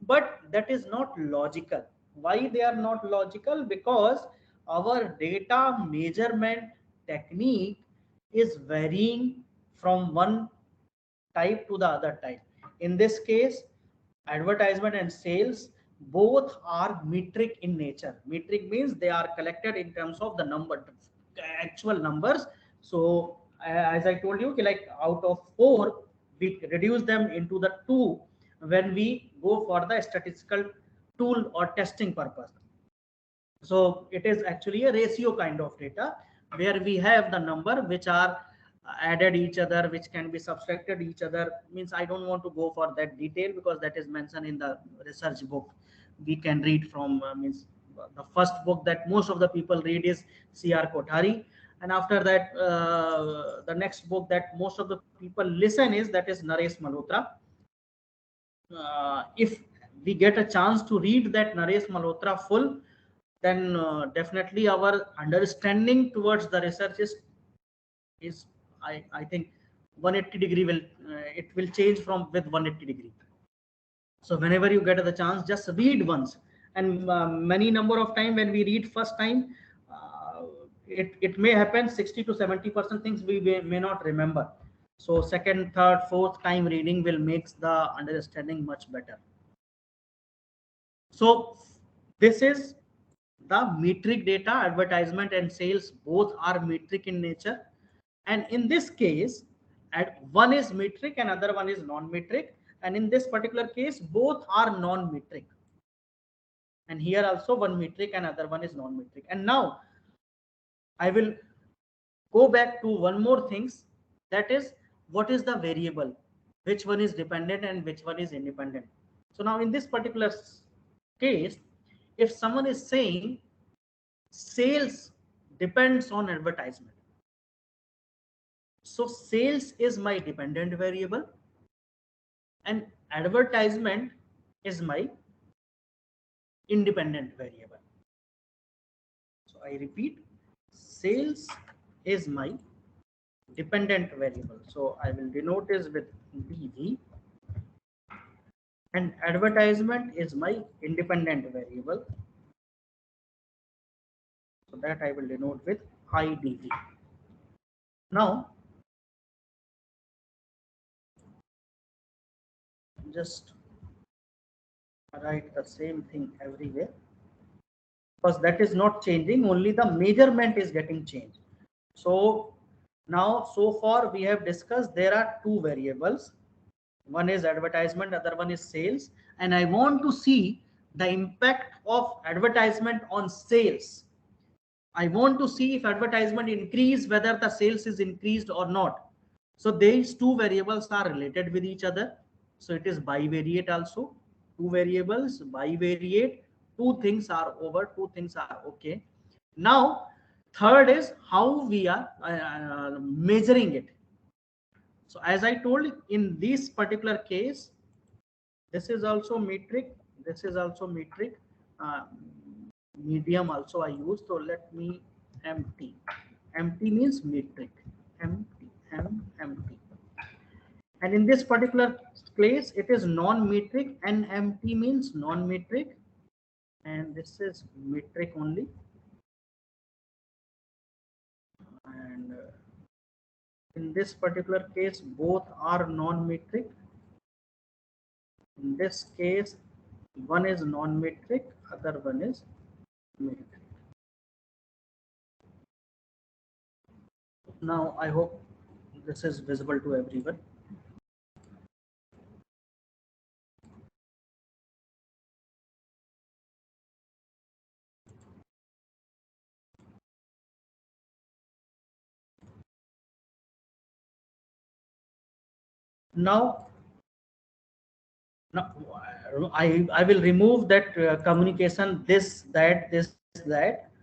But that is not logical. Why they are not logical? Because our data measurement technique is varying from one type to the other type. In this case, advertisement and sales both are metric in nature. Metric means they are collected in terms of the number, actual numbers. So as I told you, like out of four, we reduce them into the two when we go for the statistical tool or testing purpose. So it is actually a ratio kind of data where we have the number which are added each other, which can be subtracted each other. Means I don't want to go for that detail because that is mentioned in the research book. We can read from means the first book that most of the people read is C.R. Kothari, and after that the next book that most of the people listen is that is Naresh Malhotra. If we get a chance to read that Naresh Malhotra full, then definitely our understanding towards the research is I think 180 degree will it will change from with 180 degree. So whenever you get the chance, just read once. And many number of time when we read first time, it may happen 60 to 70% things we may not remember. So second, third, fourth time reading will makes the understanding much better. So this is the metric data. Advertisement and sales both are metric in nature, and in this case one is metric and other one is non-metric, and in this particular case both are non-metric, and here also one metric and other one is non-metric. And now I will go back to one more things, that is what is the variable, which one is dependent and which one is independent. So now in this particular case, if someone is saying sales depends on advertisement, so sales is my dependent variable and advertisement is my independent variable. So I repeat, sales is my dependent variable. So I will denote this with DV, and advertisement is my independent variable. So that I will denote with IDV. Now, just write the same thing everywhere. because that is not changing, only the measurement is getting changed. So now so far we have discussed there are two variables, one is advertisement, other one is sales, and I want to see the impact of advertisement on sales. I want to see if advertisement increase, whether the sales is increased or not. So these two variables are related with each other. So it is bivariate also. Two variables, bivariate, two things are over, two things are okay. Now, third is how we are measuring it. So as I told, in this particular case, this is also metric, this is also metric, uh, medium also I use. So let me empty. Empty means metric. Empty, empty. And in this particular case, it is non-metric, and empty means non-metric, and this is metric only. And in this particular case, both are non-metric. In this case, one is non-metric, other one is metric. Now, I hope this is visible to everyone. Now, I will remove that communication, this, that,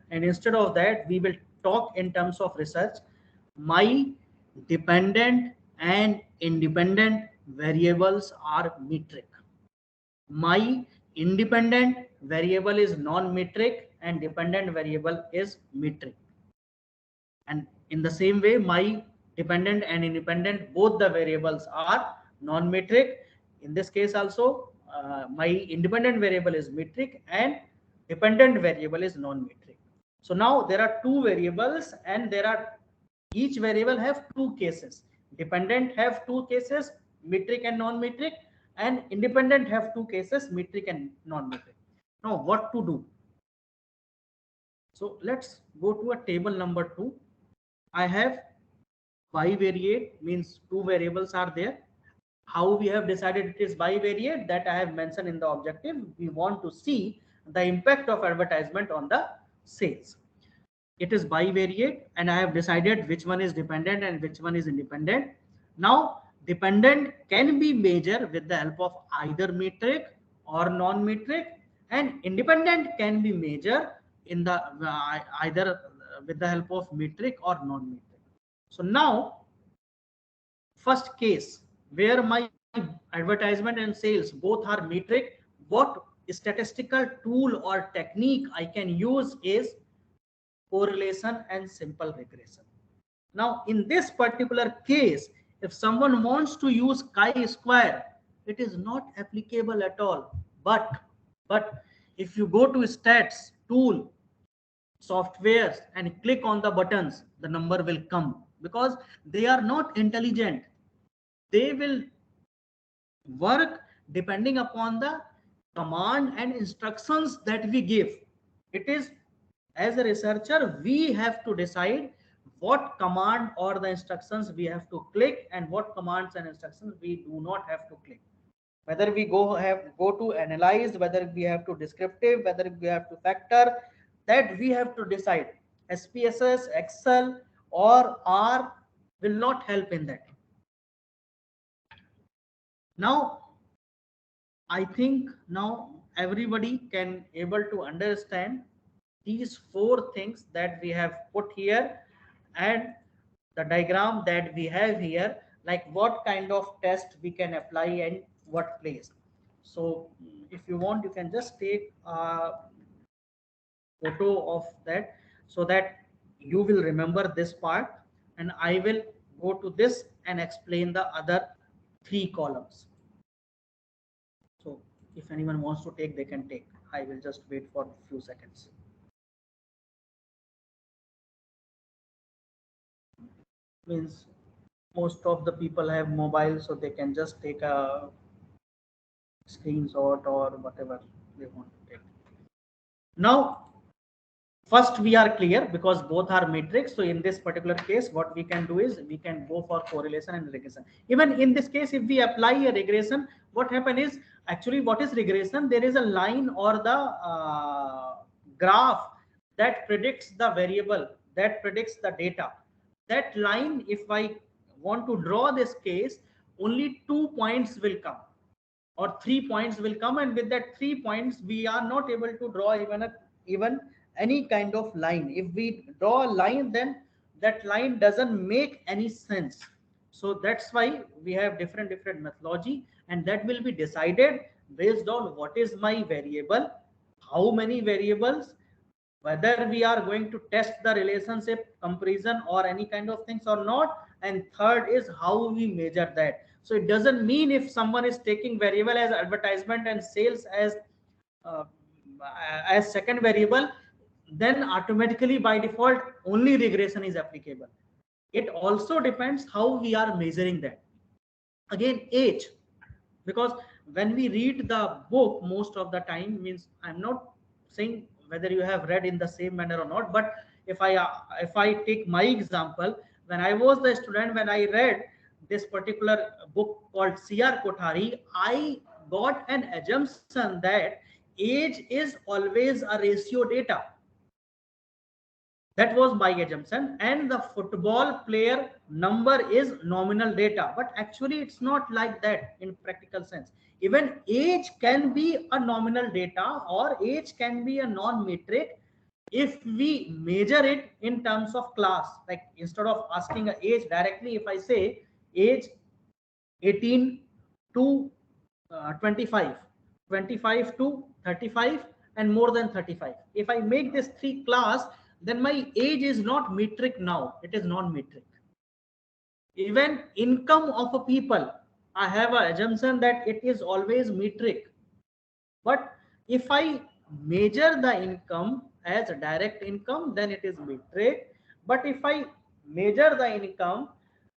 and instead of that, we will talk in terms of research. My dependent and independent variables are metric. My independent variable is non-metric and dependent variable is metric. And in the same way, my dependent and independent, both the variables are non-metric. In this case also, my independent variable is metric and dependent variable is non-metric. So now there are two variables, and there are, each variable have two cases. Dependent have two cases, metric and non-metric, and independent have two cases, metric and non-metric. Now what to do? So let's go to a table number 2. I have bivariate, means two variables are there. How we have decided it is bivariate, that I have mentioned in the objective. We want to see the impact of advertisement on the sales. It is bivariate, and I have decided which one is dependent and which one is independent. Now, dependent can be measured with the help of either metric or non-metric, and independent can be measured in the either with the help of metric or non-metric. So now, first case where my advertisement and sales both are metric, what statistical tool or technique I can use is correlation and simple regression. Now, in this particular case, if someone wants to use chi-square, it is not applicable at all. But if you go to stats tool, softwares, and click on the buttons, the number will come, because they are not intelligent. They will work depending upon the command and instructions that we give. It is, as a researcher, we have to decide what command or the instructions we have to click and what commands and instructions we do not have to click. Whether we go to analyze, whether we have to descriptive, whether we have to factor, that we have to decide. SPSS, Excel, or R will not help in that. Now, I think now everybody can able to understand these four things that we have put here, and the diagram that we have here, like what kind of test we can apply and what place. So if you want, you can just take a photo of that, so that you will remember this part, and I will go to this and explain the other three columns. So if anyone wants to take, they can take. I will just wait for a few seconds. Means most of the people have mobile, so they can just take a screenshot or whatever they want to take. Now, First, we are clear because both are matrix. So in this particular case, what we can do is we can go for correlation and regression. Even in this case, if we apply a regression, what happen is actually what is regression? There is a line or the graph that predicts the variable, that predicts the data. That line, if I want to draw this case, only 2 points will come or 3 points will come, and with that 3 points we are not able to draw even any kind of line. If we draw a line, then that line doesn't make any sense. So that's why we have different methodology, and that will be decided based on what is my variable, how many variables, whether we are going to test the relationship comparison or any kind of things or not, and third is how we measure that. So it doesn't mean if someone is taking variable as advertisement and sales uh, as second variable, then automatically by default only regression is applicable. It also depends how we are measuring that. Again, age, because when we read the book most of the time, means I'm not saying whether you have read in the same manner or not, but if I take my example, when I was the student, when I read this particular book called CR Kothari, I got an assumption that age is always a ratio data. That was my assumption, and the football player number is nominal data, but actually it's not like that in practical sense. Even age can be a nominal data or age can be a non-metric if we measure it in terms of class. Like instead of asking a age directly, if I say age 18 to 25, 25 to 35, and more than 35, if I make this three class, then my age is not metric. Now it is non-metric. Even income of a people, I have an assumption that it is always metric. But if I measure the income as a direct income, then it is metric. But if I measure the income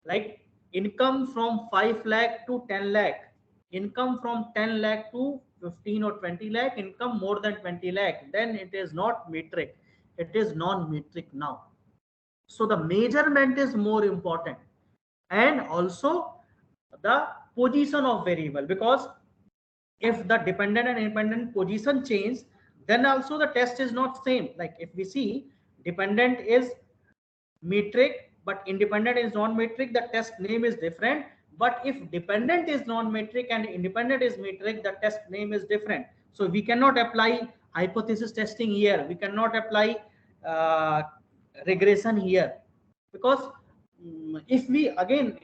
like income from 5 lakh to 10 lakh, income from 10 lakh to 15 or 20 lakh, income more than 20 lakh, then it is not metric. It is non-metric now. So the measurement is more important, and also the position of variable, because if the dependent and independent position change, then also the test is not same. Like if we see dependent is metric but independent is non-metric, the test name is different. But if dependent is non-metric and independent is metric, the test name is different. So we cannot apply hypothesis testing here, we cannot apply uh, regression here, because if we again,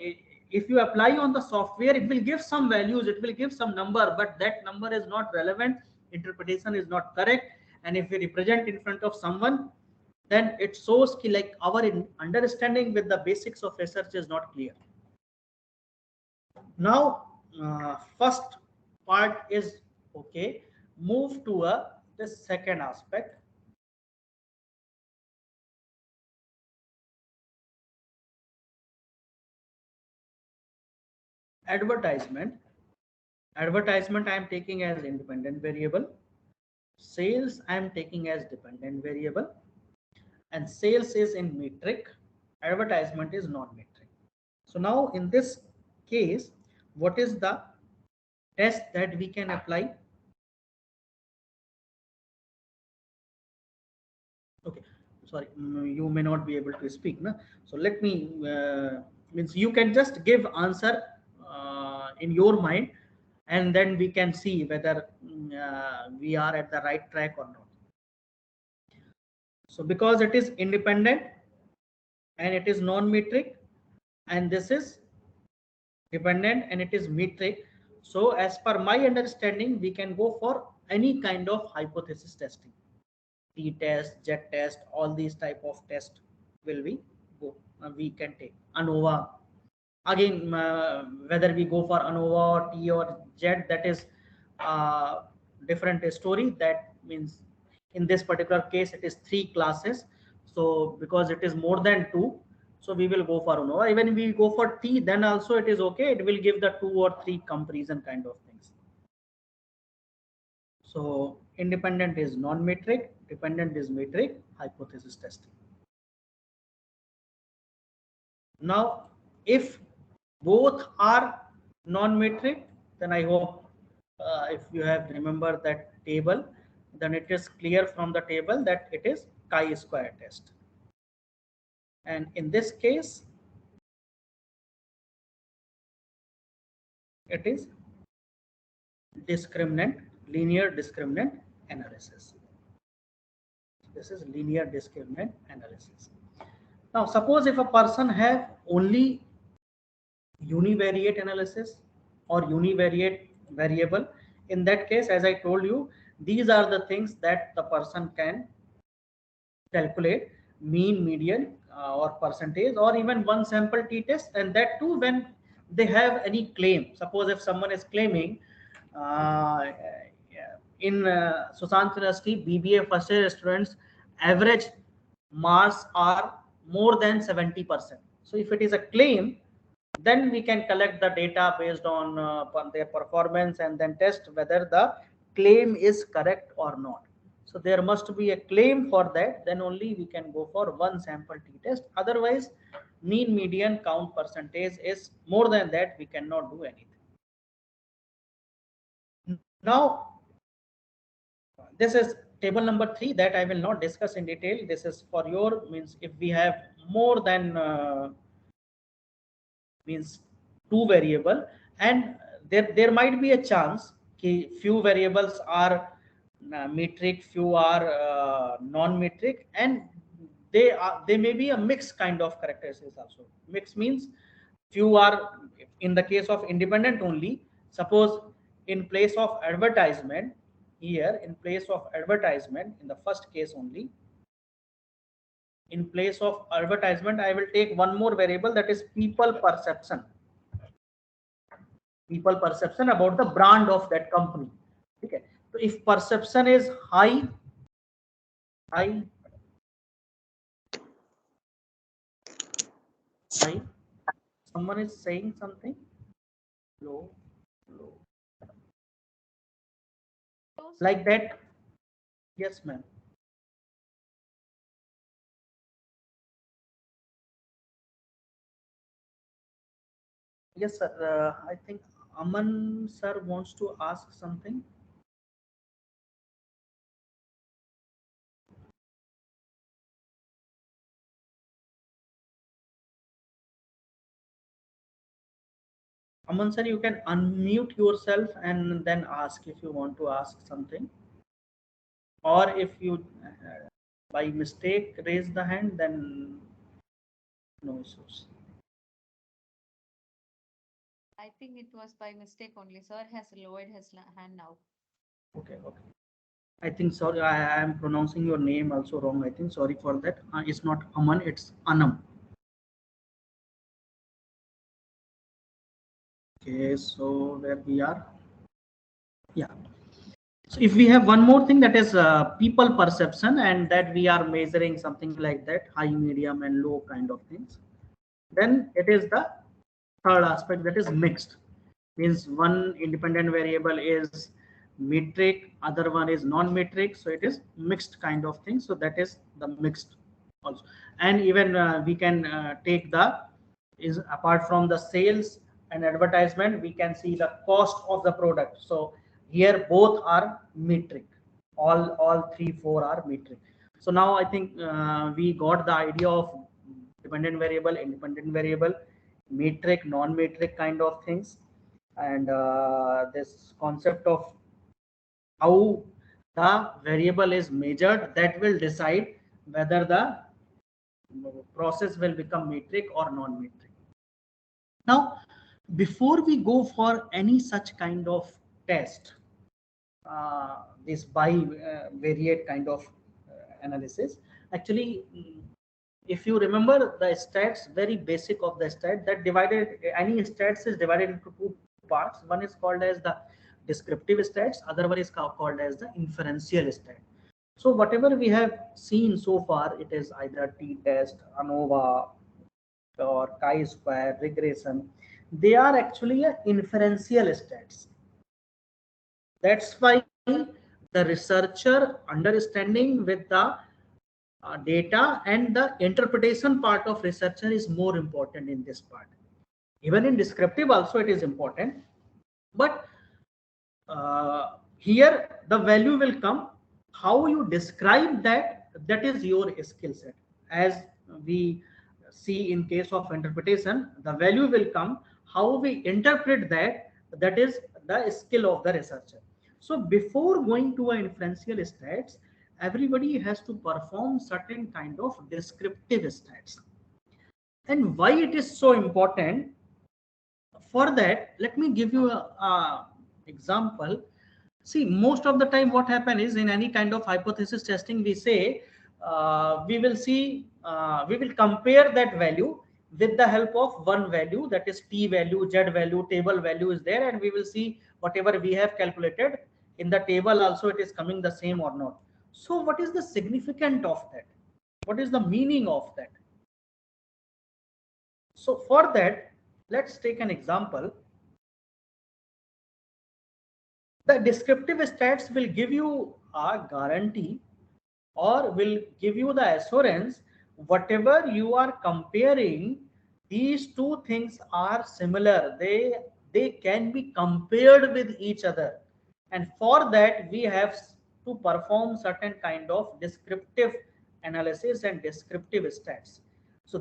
if you apply on the software, it will give some values, it will give some number, but that number is not relevant, interpretation is not correct. And if we represent in front of someone, then it shows ki like our understanding with the basics of research is not clear. Now first part is okay, move to the second aspect. Advertisement. Advertisement I am taking as independent variable, sales I am taking as dependent variable, and sales is in metric, advertisement is non-metric. So now in this case, what is the test that we can apply? Okay, sorry, you may not be able to speak, no? So let me means you can just give answer in your mind, and then we can see whether we are at the right track or not. So because it is independent and it is non-metric, and this is dependent and it is metric, so as per my understanding, we can go for any kind of hypothesis testing. T-test, jet test, all these type of test will we go. We can take ANOVA. Again, whether we go for ANOVA or T or jet, that is different story. That means in this particular case, it is 3 classes. So because it is more than 2, so we will go for ANOVA. Even we go for T, then also it is okay. It will give the 2 or 3 comparison kind of things. So independent is non-metric, dependent is metric, hypothesis testing. Now, if both are non-metric, then I hope if you have remembered that table, then it is clear from the table that it is chi-square test. And in this case, it is discriminant, linear discriminant analysis. This is linear discriminant analysis. Now, suppose if a person have only univariate analysis or univariate variable, in that case, as I told you, these are the things that the person can calculate: mean, median, or percentage, or even one sample t-test, and that too when they have any claim. Suppose if someone is claiming uh, in Sushant University BBA first year students average marks are more than 70%. So if it is a claim, then we can collect the data based on their performance and then test whether the claim is correct or not. So there must be a claim for that, then only we can go for one sample t-test. Otherwise, mean, median, count, percentage is more than that, we cannot do anything. Now, this is table number 3 that I will not discuss in detail. This is for your means if we have more than means 2 variable, and there might be a chance कि few variables are metric, few are non-metric, and they may be a mixed kind of characteristics also. Mixed means few are, in the case of independent only, suppose in place of advertisement, here in place of advertisement, in the first case only, in place of advertisement, I will take one more variable, that is people perception. People perception about the brand of that company. Okay. So if perception is high, someone is saying something, low, like that. Yes, ma'am. Yes, sir. I think Aman sir wants to ask something. Aman sir, you can unmute yourself and then ask if you want to ask something. Or if you by mistake raise the hand, then no issues. I think it was by mistake only. Sir has lowered his hand now. Okay, okay. I think, sorry, I am pronouncing your name also wrong. I think, sorry for that. It's not Aman, it's Anam. Okay, so where we are? Yeah. So if we have one more thing, that is people perception, and that we are measuring something like that, high, medium, and low kind of things, then it is the third aspect, that is mixed. Means one independent variable is metric, other one is non-metric, so it is mixed kind of thing. So that is the mixed also. And even we can take the, is apart from the sales and advertisement, we can see the cost of the product. So here both are metric, all 3 4 are metric. So now I think we got the idea of dependent variable, independent variable, metric, non-metric kind of things, and this concept of how the variable is measured, that will decide whether the process will become metric or non-metric. Now, before we go for any such kind of test, this bivariate kind of analysis, actually, if you remember the stats, very basic of the stat, that divided, any stats is divided into 2 parts. One is called as the descriptive stats, other one is called as the inferential stat. So whatever we have seen so far, it is either t-test, ANOVA, or chi-square, regression. They are actually a inferential stats. That's why the researcher understanding with the data and the interpretation part of researcher is more important in this part. Even in descriptive also it is important, but here the value will come how you describe that, that is your skill set. As we see in case of interpretation, the value will come how we interpret that, that is the skill of the researcher. So before going to an inferential stats, everybody has to perform certain kind of descriptive stats. And why it is so important? For that, let me give you a example. See, most of the time what happen is in any kind of hypothesis testing, we say we will see, we will compare that value with the help of one value, that is t value, z value, table value is there, and we will see whatever we have calculated in the table also it is coming the same or not. So what is the significance of that? What is the meaning of that? So for that, let's take an example. The descriptive stats will give you a guarantee or will give you the assurance whatever you are comparing, these two things are similar. They can be compared with each other. And for that, we have to perform certain kind of descriptive analysis and descriptive stats. So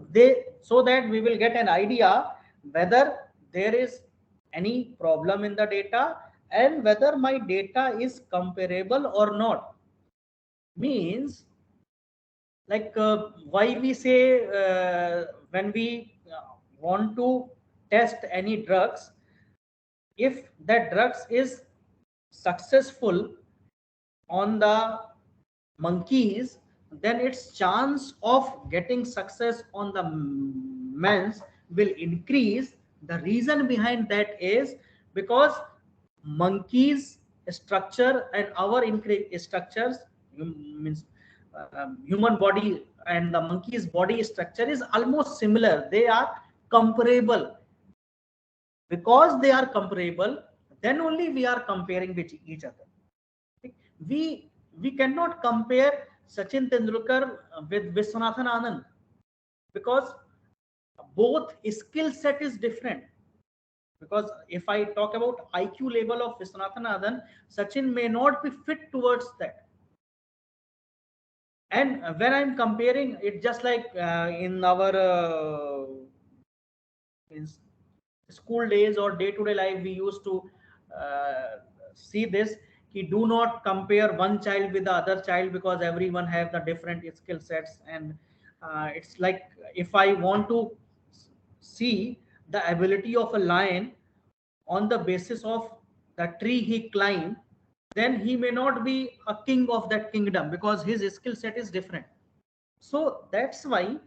that we will get an idea whether there is any problem in the data and whether my data is comparable or not. Means, like why we say when we want to test any drugs, if that drugs is successful on the monkeys, then its chance of getting success on the men's will increase. The reason behind that is because monkeys structure and our structures, means human body and the monkey's body structure is almost similar. They are comparable. Because they are comparable, then only we are comparing with each other. We cannot compare Sachin Tendulkar with Viswanathan Anand because both skill set is different. Because if I talk about IQ level of Viswanathan Anand, Sachin may not be fit towards that. And when I'm comparing it, just like in our in school days or day-to-day life, we used to see this. He do not compare one child with the other child because everyone have the different skill sets. And it's like if I want to see the ability of a lion on the basis of the tree he climbed, then he may not be a king of that kingdom because his skill set is different. So that's why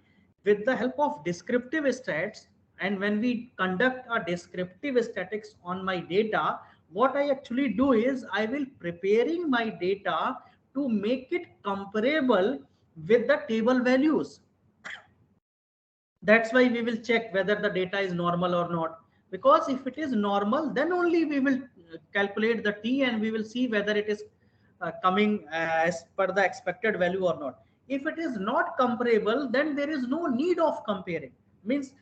with the help of descriptive stats, and when we conduct a descriptive statics on my data, what I actually do is I will preparing my data to make it comparable with the table values. That's why we will check whether the data is normal or not, because if it is normal, then only we will calculate the t and we will see whether it is coming as per the expected value or not. If it is not comparable, then there is no need of comparing. Means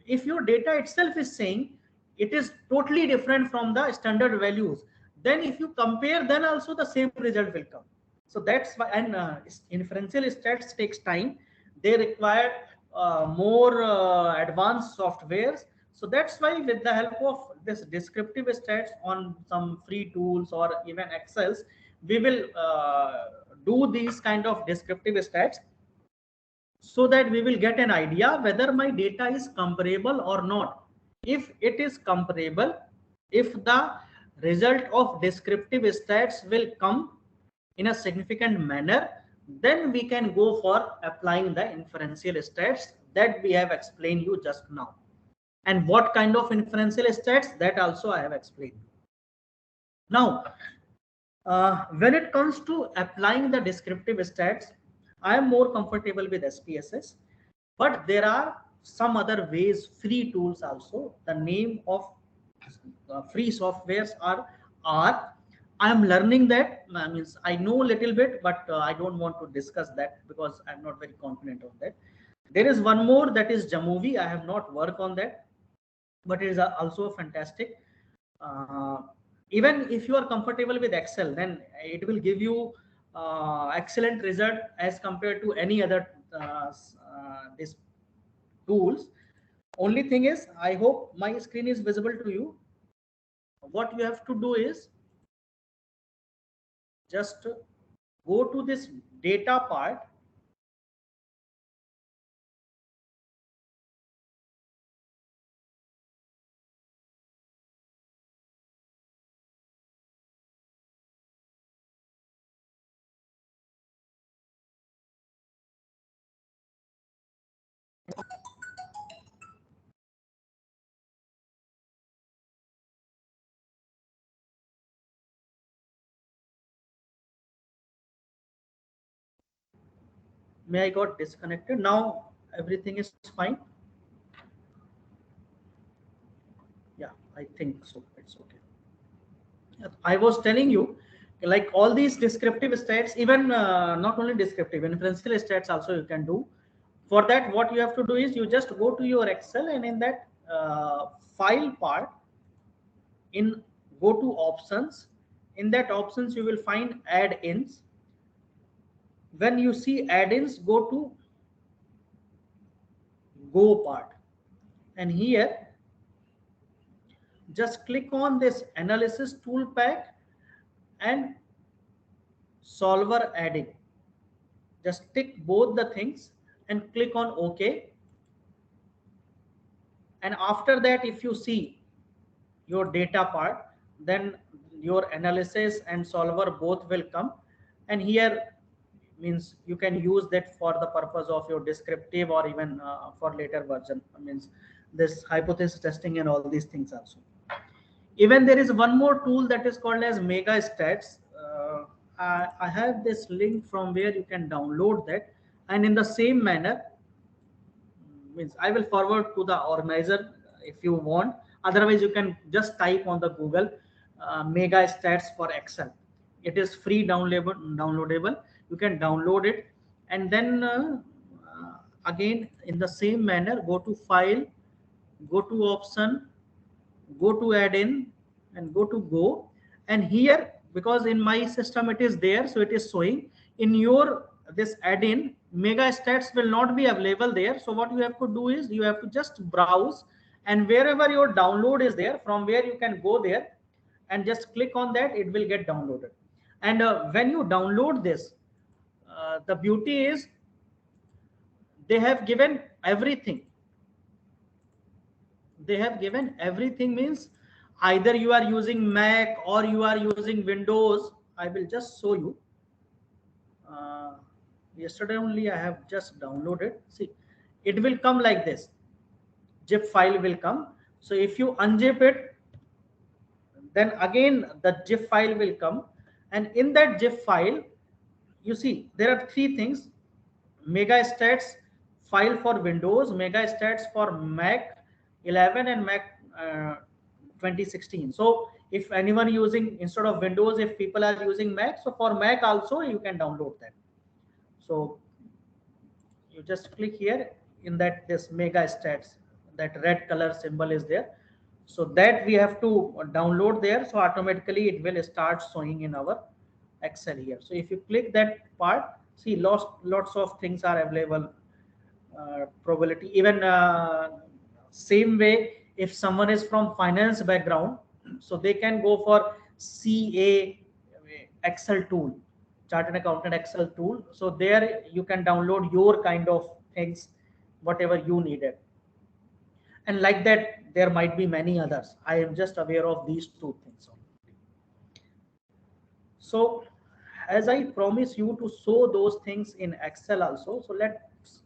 if your data itself is saying it is totally different from the standard values, then if you compare, then also the same result will come. So that's why. And inferential stats takes time. They require more advanced softwares. So that's why with the help of this descriptive stats on some free tools or even Excels, we will do these kind of descriptive stats so that we will get an idea whether my data is comparable or not. If it is comparable, if the result of descriptive stats will come in a significant manner, then we can go for applying the inferential stats that we have explained you just now. And what kind of inferential stats, that also I have explained. Now, when it comes to applying the descriptive stats, I am more comfortable with SPSS, but there are some other ways, free tools also. The name of free softwares are R, I am learning that. Means I know a little bit, but I don't want to discuss that because I'm not very confident of that. There is one more, that is Jamovi. I have not worked on that, but it is also fantastic. Uh, Even if you are comfortable with Excel, then it will give you excellent result as compared to any other this tools. Only thing is, I hope my screen is visible to you. What you have to do is just go to this data part. May I got disconnected? Now everything is fine. Yeah, I think so. It's okay. I was telling you, like all these descriptive stats, even not only descriptive, inferential stats also you can do. For that, what you have to do is you just go to your Excel, and in that file part, in go to options. In that options, you will find add-ins. When you see add-ins, go to go part, and here just click on this analysis tool pack and solver adding. Just tick both the things and click on OK. And after that, if you see your data part, then your analysis and solver both will come. And here means you can use that for the purpose of your descriptive or even for later version. Means this hypothesis testing and all these things also. Even there is one more tool that is called as Mega Stats. I have this link from where you can download that, and in the same manner, means I will forward to the organizer if you want. Otherwise, you can just type on the Google Mega Stats for Excel. It is free downloadable. You can download it, and then again in the same manner, go to File, go to Option, go to Add-in, and go to Go. And here, because in my system it is there, so it is showing. In your this add-in, Mega Stats will not be available there. So what you have to do is you have to just browse, and wherever your download is there, from where you can go there and just click on that, it will get downloaded. And when you download this, the beauty is they have given everything. They have given everything, means either you are using Mac or you are using Windows. I will just show you. uh, Yesterday only I have just downloaded. See, it will come like this. Zip file will come. So if you unzip it, then again the zip file will come, and in that zip file, you see there are three things: Mega Stats file for Windows, Mega Stats for Mac 11 and Mac 2016. So if anyone using instead of Windows, if people are using Mac, so for Mac also you can download that. So you just click here in that this Mega Stats, that red color symbol is there. So that we have to download there. So automatically it will start showing in our Excel here. So if you click that part, see lots of things are available. Probability, even same way, if someone is from finance background, so they can go for CA Excel tool, chartered accountant Excel tool. So there you can download your kind of things, whatever you needed. And like that, there might be many others. I am just aware of these two things only. So as I promise you to show those things in Excel also, so let's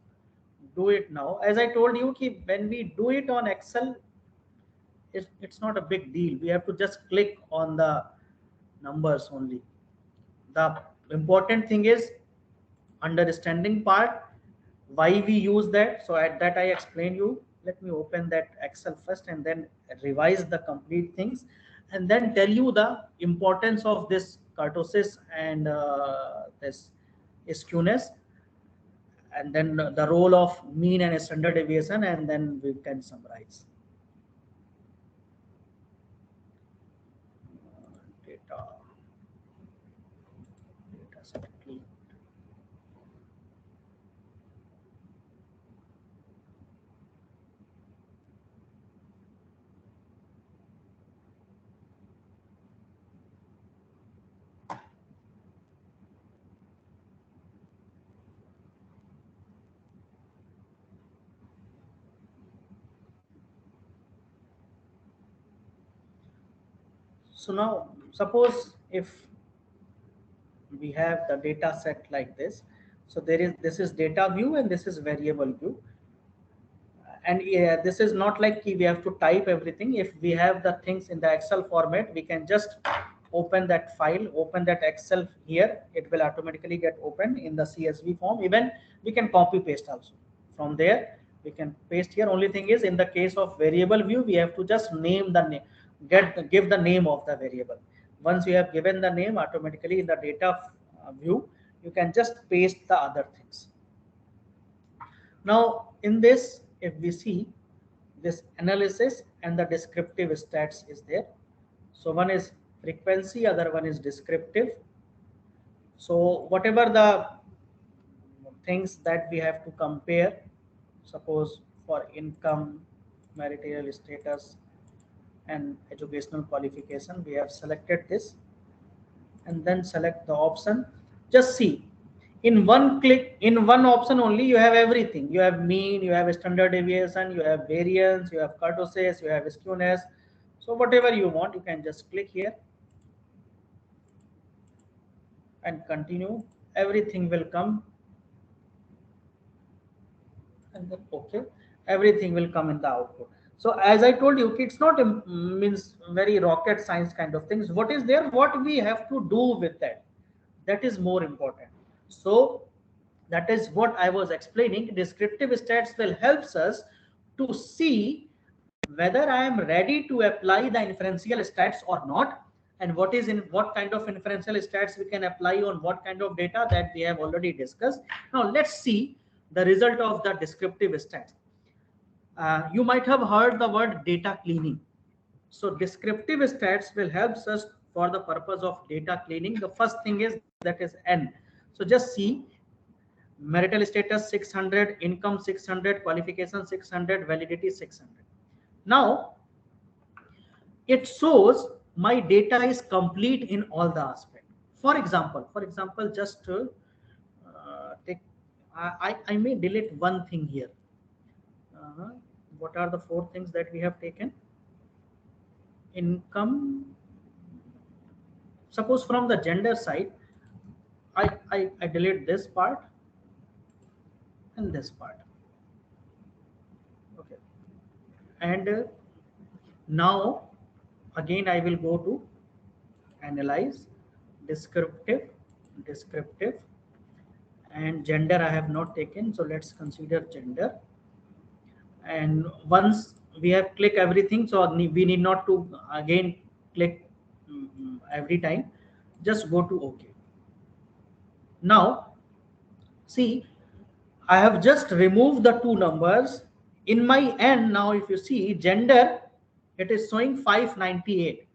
do it now. As I told you, when we do it on Excel, it's not a big deal. We have to just click on the numbers only. The important thing is understanding part, why we use that. So at that I explained you. Let me open that Excel first and then revise the complete things. and then tell you the importance of this kurtosis and this skewness, and then the role of mean and standard deviation, and then we can summarize. Data, data set. So now suppose if we have the data set like this, so this is data view and this is variable view, and yeah, this is not like we have to type everything. If we have the things in the Excel format, we can just open that file, open that Excel here, it will automatically get opened in the CSV form. Even we can copy paste also from there, we can paste here. Only thing is, in the case of variable view, we have to just name the name, give the name of the variable. Once you have given the name, automatically in the data view you can just paste the other things. Now in this, if we see this analysis and the descriptive stats is there. So one is frequency, other one is descriptive. So whatever the things that we have to compare, suppose for income, marital status and educational qualification, we have selected this and then select the option. Just see, in one click, in one option only, you have everything. You have mean, you have standard deviation, you have variance, you have kurtosis, you have skewness. So whatever you want, you can just click here and continue. Everything will come, and then okay, everything will come in the output. So as I told you, it's not means very rocket science kind of things. What is there, what we have to do with that, that is more important. So that is what I was explaining. Descriptive stats will help us to see whether I am ready to apply the inferential stats or not, and what is in what kind of inferential stats we can apply on what kind of data, that we have already discussed. Now let's see the result of the descriptive stats. You might have heard the word data cleaning. So descriptive stats will help us for the purpose of data cleaning. The first thing is, that is N. So just see, marital status 600, income 600, qualification 600, validity 600. Now it shows my data is complete in all the aspects. For example, just to take, I may delete one thing here. What are the four things that we have taken? Income. Suppose from the gender side, I delete this part and this part. Okay, and now again I will go to analyze, descriptive, and gender I have not taken, so let's consider gender. And once we have clicked everything, so we need not to again click every time, just go to OK. Now see, I have just removed the two numbers in my end. Now if you see gender, it is showing 598.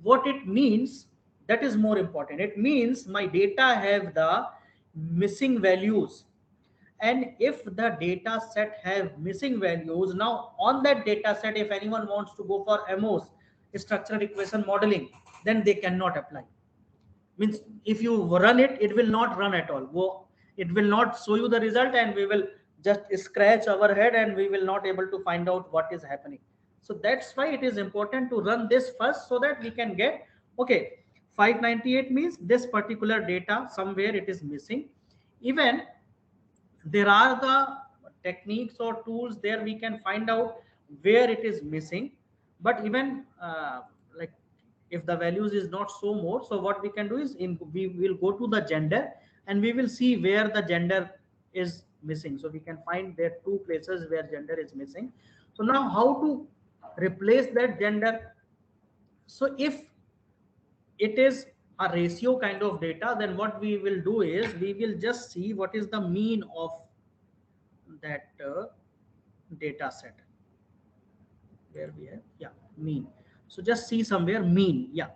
What it means, that is more important. It means my data have the missing values, and if the data set have missing values, now on that data set, if anyone wants to go for MOS, structural equation modeling, then they cannot apply. Means if you run it, it will not run at all. It will not show you the result, and we will just scratch our head and we will not able to find out what is happening. So that's why it is important to run this first, so that we can get, okay, 598 means this particular data somewhere it is missing. Even there are the techniques or tools there, we can find out where it is missing. But even like if the values is not so more, so what we can do is, we will go to the gender and we will see where the gender is missing. So we can find there two places where gender is missing. So now how to replace that gender? So if it is a ratio kind of data, then what we will do is we will just see what is the mean of that data set where we have, yeah, mean. So just see somewhere mean, yeah.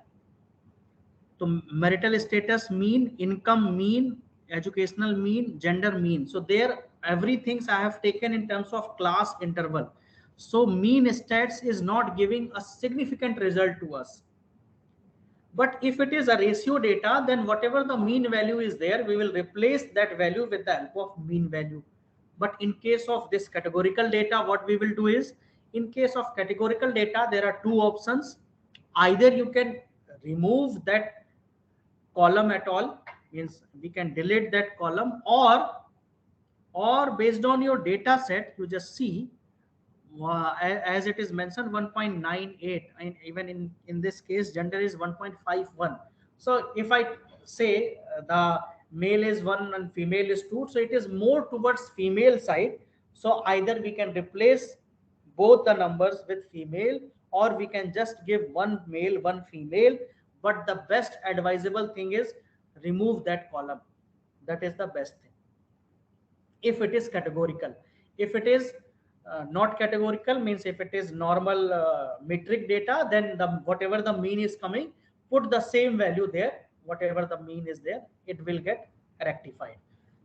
So marital status mean, income mean, educational mean, gender mean. So there everything I have taken in terms of class interval. So mean stats is not giving a significant result to us. But if it is a ratio data, then whatever the mean value is there, we will replace that value with the help of mean value. But in case of this categorical data, what we will do is, in case of categorical data, there are two options. Either you can remove that column at all, means we can delete that column, or based on your data set, you just see as it is mentioned 1.98, and even in this case gender is 1.51. So if I say the male is 1 and female is 2, so it is more towards female side. So either we can replace both the numbers with female, or we can just give one male one female. But the best advisable thing is remove that column. That is the best thing if it is categorical. If it is not categorical, means if it is normal metric data, then the whatever the mean is coming, put the same value there. Whatever the mean is there, it will get rectified.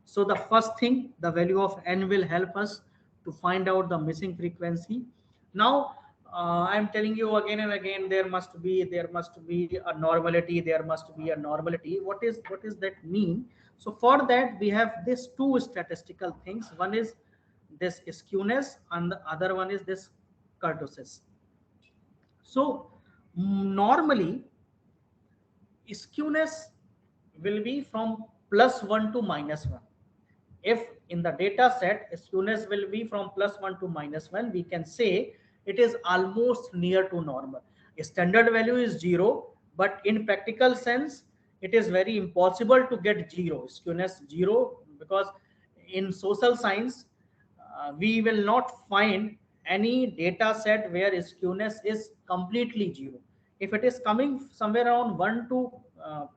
So the first thing, the value of n will help us to find out the missing frequency. Now I am telling you again and again, there must be a normality, there must be a normality. What is that mean? So for that we have these two statistical things. One is this skewness and the other one is this kurtosis. So normally skewness will be from +1 to -1. If in the data set skewness will be from +1 to -1, we can say it is almost near to normal. A standard value is 0, but in practical sense it is very impossible to get 0, skewness 0, because in social science we will not find any data set where skewness is completely 0. If it is coming somewhere around 1 to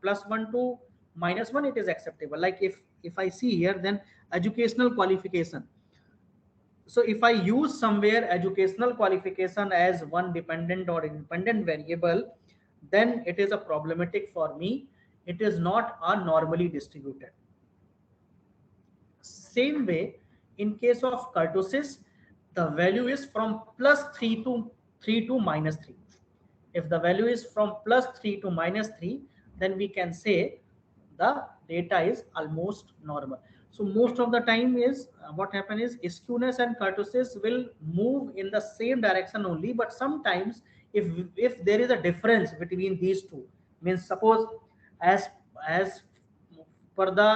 +1 to -1, it is acceptable. Like if I see here, then educational qualification. So if I use somewhere educational qualification as one dependent or independent variable, then it is a problematic for me. It is not a normally distributed. Same way, in case of kurtosis, the value is from +3 to -3. If the value is from +3 to -3, then we can say the data is almost normal. So most of the time is what happens is skewness and kurtosis will move in the same direction only. But sometimes if there is a difference between these two, means suppose as as per the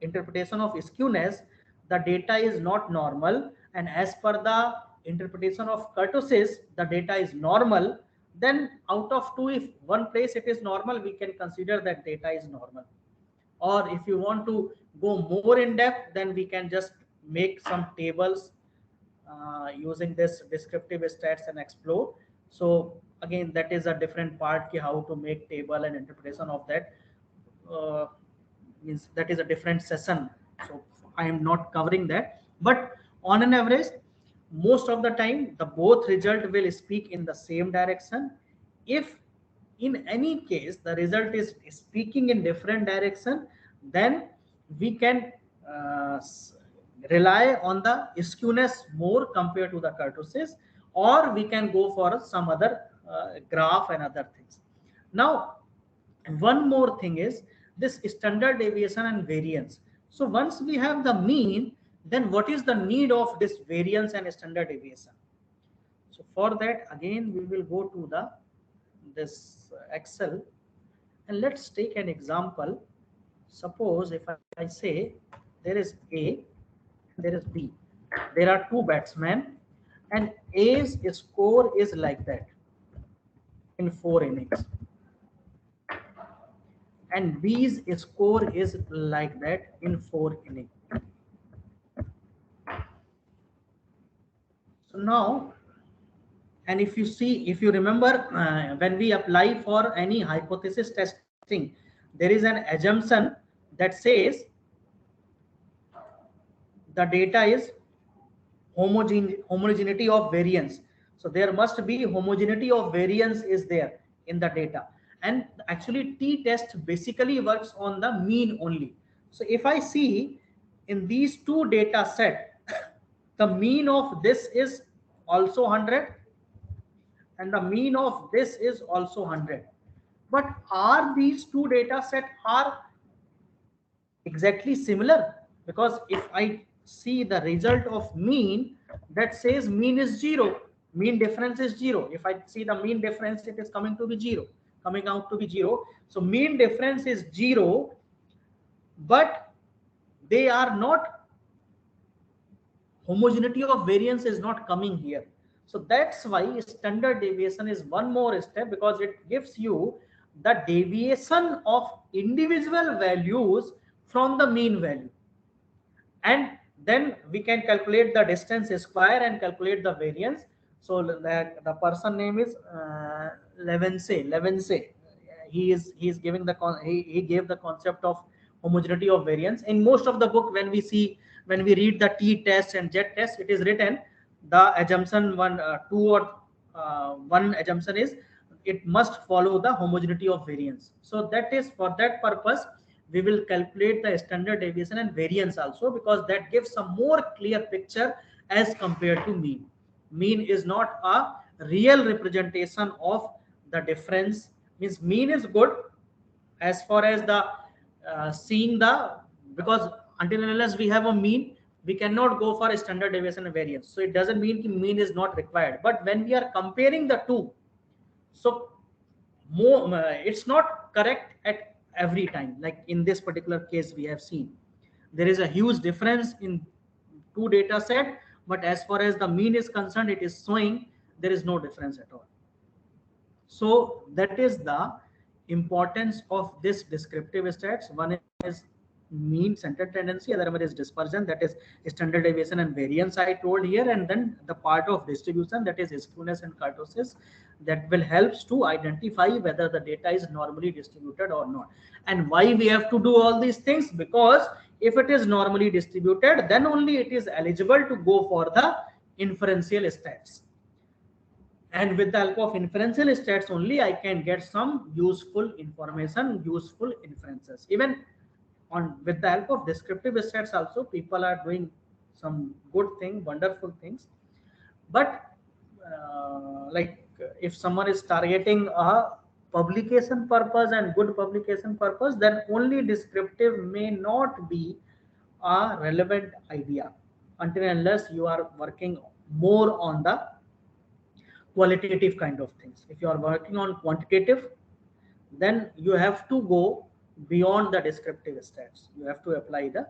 interpretation of skewness, the data is not normal, and as per the interpretation of kurtosis, the data is normal. Then out of two, if one place it is normal, we can consider that data is normal. Or if you want to go more in depth, then we can just make some tables using this descriptive stats and explore. So again, that is a different part, how to make table and interpretation of that. uh, Means that is a different session, so I am not covering that. But on an average, most of the time the both result will speak in the same direction. If in any case the result is speaking in different direction, then we can rely on the skewness more compared to the kurtosis, or we can go for some other graph and other things. Now one more thing is this standard deviation and variance. So once we have the mean, then what is the need of this variance and standard deviation? So for that, again we will go to the this Excel, and let's take an example. Suppose if I say there is A, there is B, there are two batsmen, and A's score is like that in 4 innings, and B's score is like that in 4 innings. So now And if you see, if you remember, when we apply for any hypothesis testing, there is an assumption that says the data is homogeneity of variance. So there must be homogeneity of variance is there in the data. And actually t-test basically works on the mean only. So if I see in these two data set, the mean of this is also 100 and the mean of this is also 100. But are these two data set are exactly similar? Because if I see the result of mean, that says mean is 0, mean difference is 0. If I see the mean difference, it is coming to be 0, coming out to be 0. So mean difference is 0, but they are not, homogeneity of variance is not coming here. So that's why standard deviation is one more step, because it gives you the deviation of individual values from the mean value. And then we can calculate the distance square and calculate the variance. So that the person name is Levense. He is giving the he gave the concept of homogeneity of variance. In most of the book, when we read the t-test and z-test, it is written the assumption one assumption is it must follow the homogeneity of variance. So that is for that purpose we will calculate the standard deviation and variance also, because that gives a more clear picture as compared to mean. Mean is not a real representation of the difference. Means mean is good as far as the seeing the, because until and unless we have a mean, we cannot go for a standard deviation and variance. So it doesn't mean that mean is not required. But when we are comparing the two, so more it's not correct at every time. Like in this particular case we have seen there is a huge difference in two data set, but as far as the mean is concerned, it is showing there is no difference at all. So that is the importance of this descriptive stats. One is mean centered tendency, other one is dispersion, that is standard deviation and variance I told here, and then the part of distribution, that is skewness and kurtosis, that will helps to identify whether the data is normally distributed or not. And why we have to do all these things? Because if it is normally distributed, then only it is eligible to go for the inferential stats. And with the help of inferential stats only, I can get some useful information, useful inferences. Even on with the help of descriptive stats also, people are doing some good thing, wonderful things. But like if someone is targeting a publication purpose and good publication purpose, then only descriptive may not be a relevant idea until unless you are working more on the qualitative kind of things. If you are working on quantitative, then you have to go beyond the descriptive stats. You have to apply the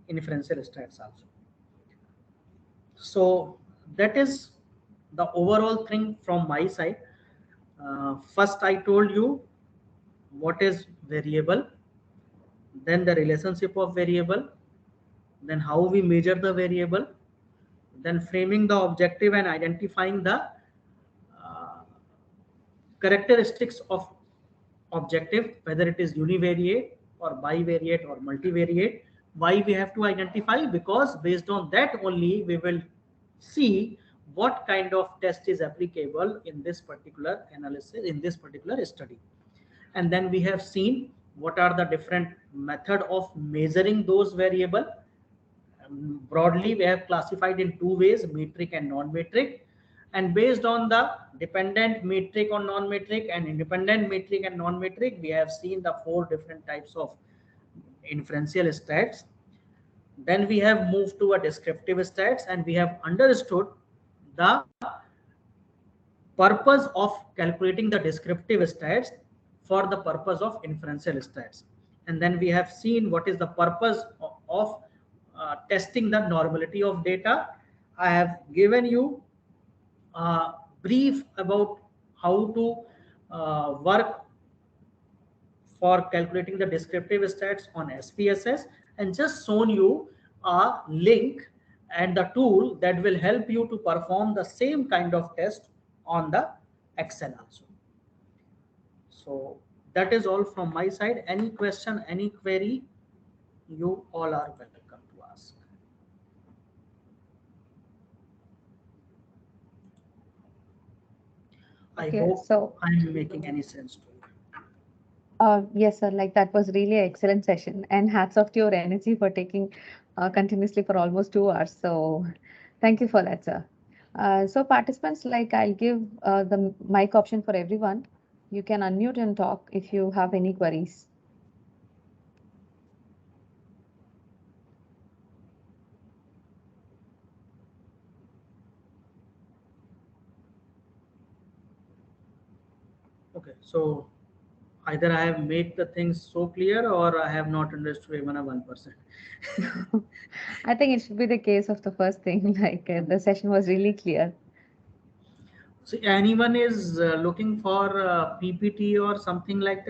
inferential stats also. So that is the overall thing from my side. First, I told you what is variable, then the relationship of variable, then how we measure the variable, then framing the objective and identifying the characteristics of objective, whether it is univariate or bivariate or multivariate. Why we have to identify? Because based on that only we will see what kind of test is applicable in this particular analysis, in this particular study. And then we have seen what are the different method of measuring those variable. Broadly we have classified in two ways, metric and non-metric. And based on the dependent metric or non-metric and independent metric and non-metric, we have seen the four different types of inferential stats. Then we have moved to a descriptive stats, and we have understood the purpose of calculating the descriptive stats for the purpose of inferential stats. And then we have seen what is the purpose of testing the normality of data. I have given you brief about how to work for calculating the descriptive stats on SPSS, and just shown you a link and the tool that will help you to perform the same kind of test on the Excel also. So that is all from my side. Any question, any query, you all are welcome to ask. I Okay, hope so I'm making any sense to you. yes, sir, like that was really an excellent session, and hats off to your energy for taking continuously for almost 2 hours. So thank you for that, sir. So participants, like I'll give the mic option for everyone. You can unmute and talk if you have any queries. Okay, so either I have made the things so clear or I have not understood even a 1%. I think it should be the case of the first thing. Like the session was really clear. So anyone is looking for PPT or something like that?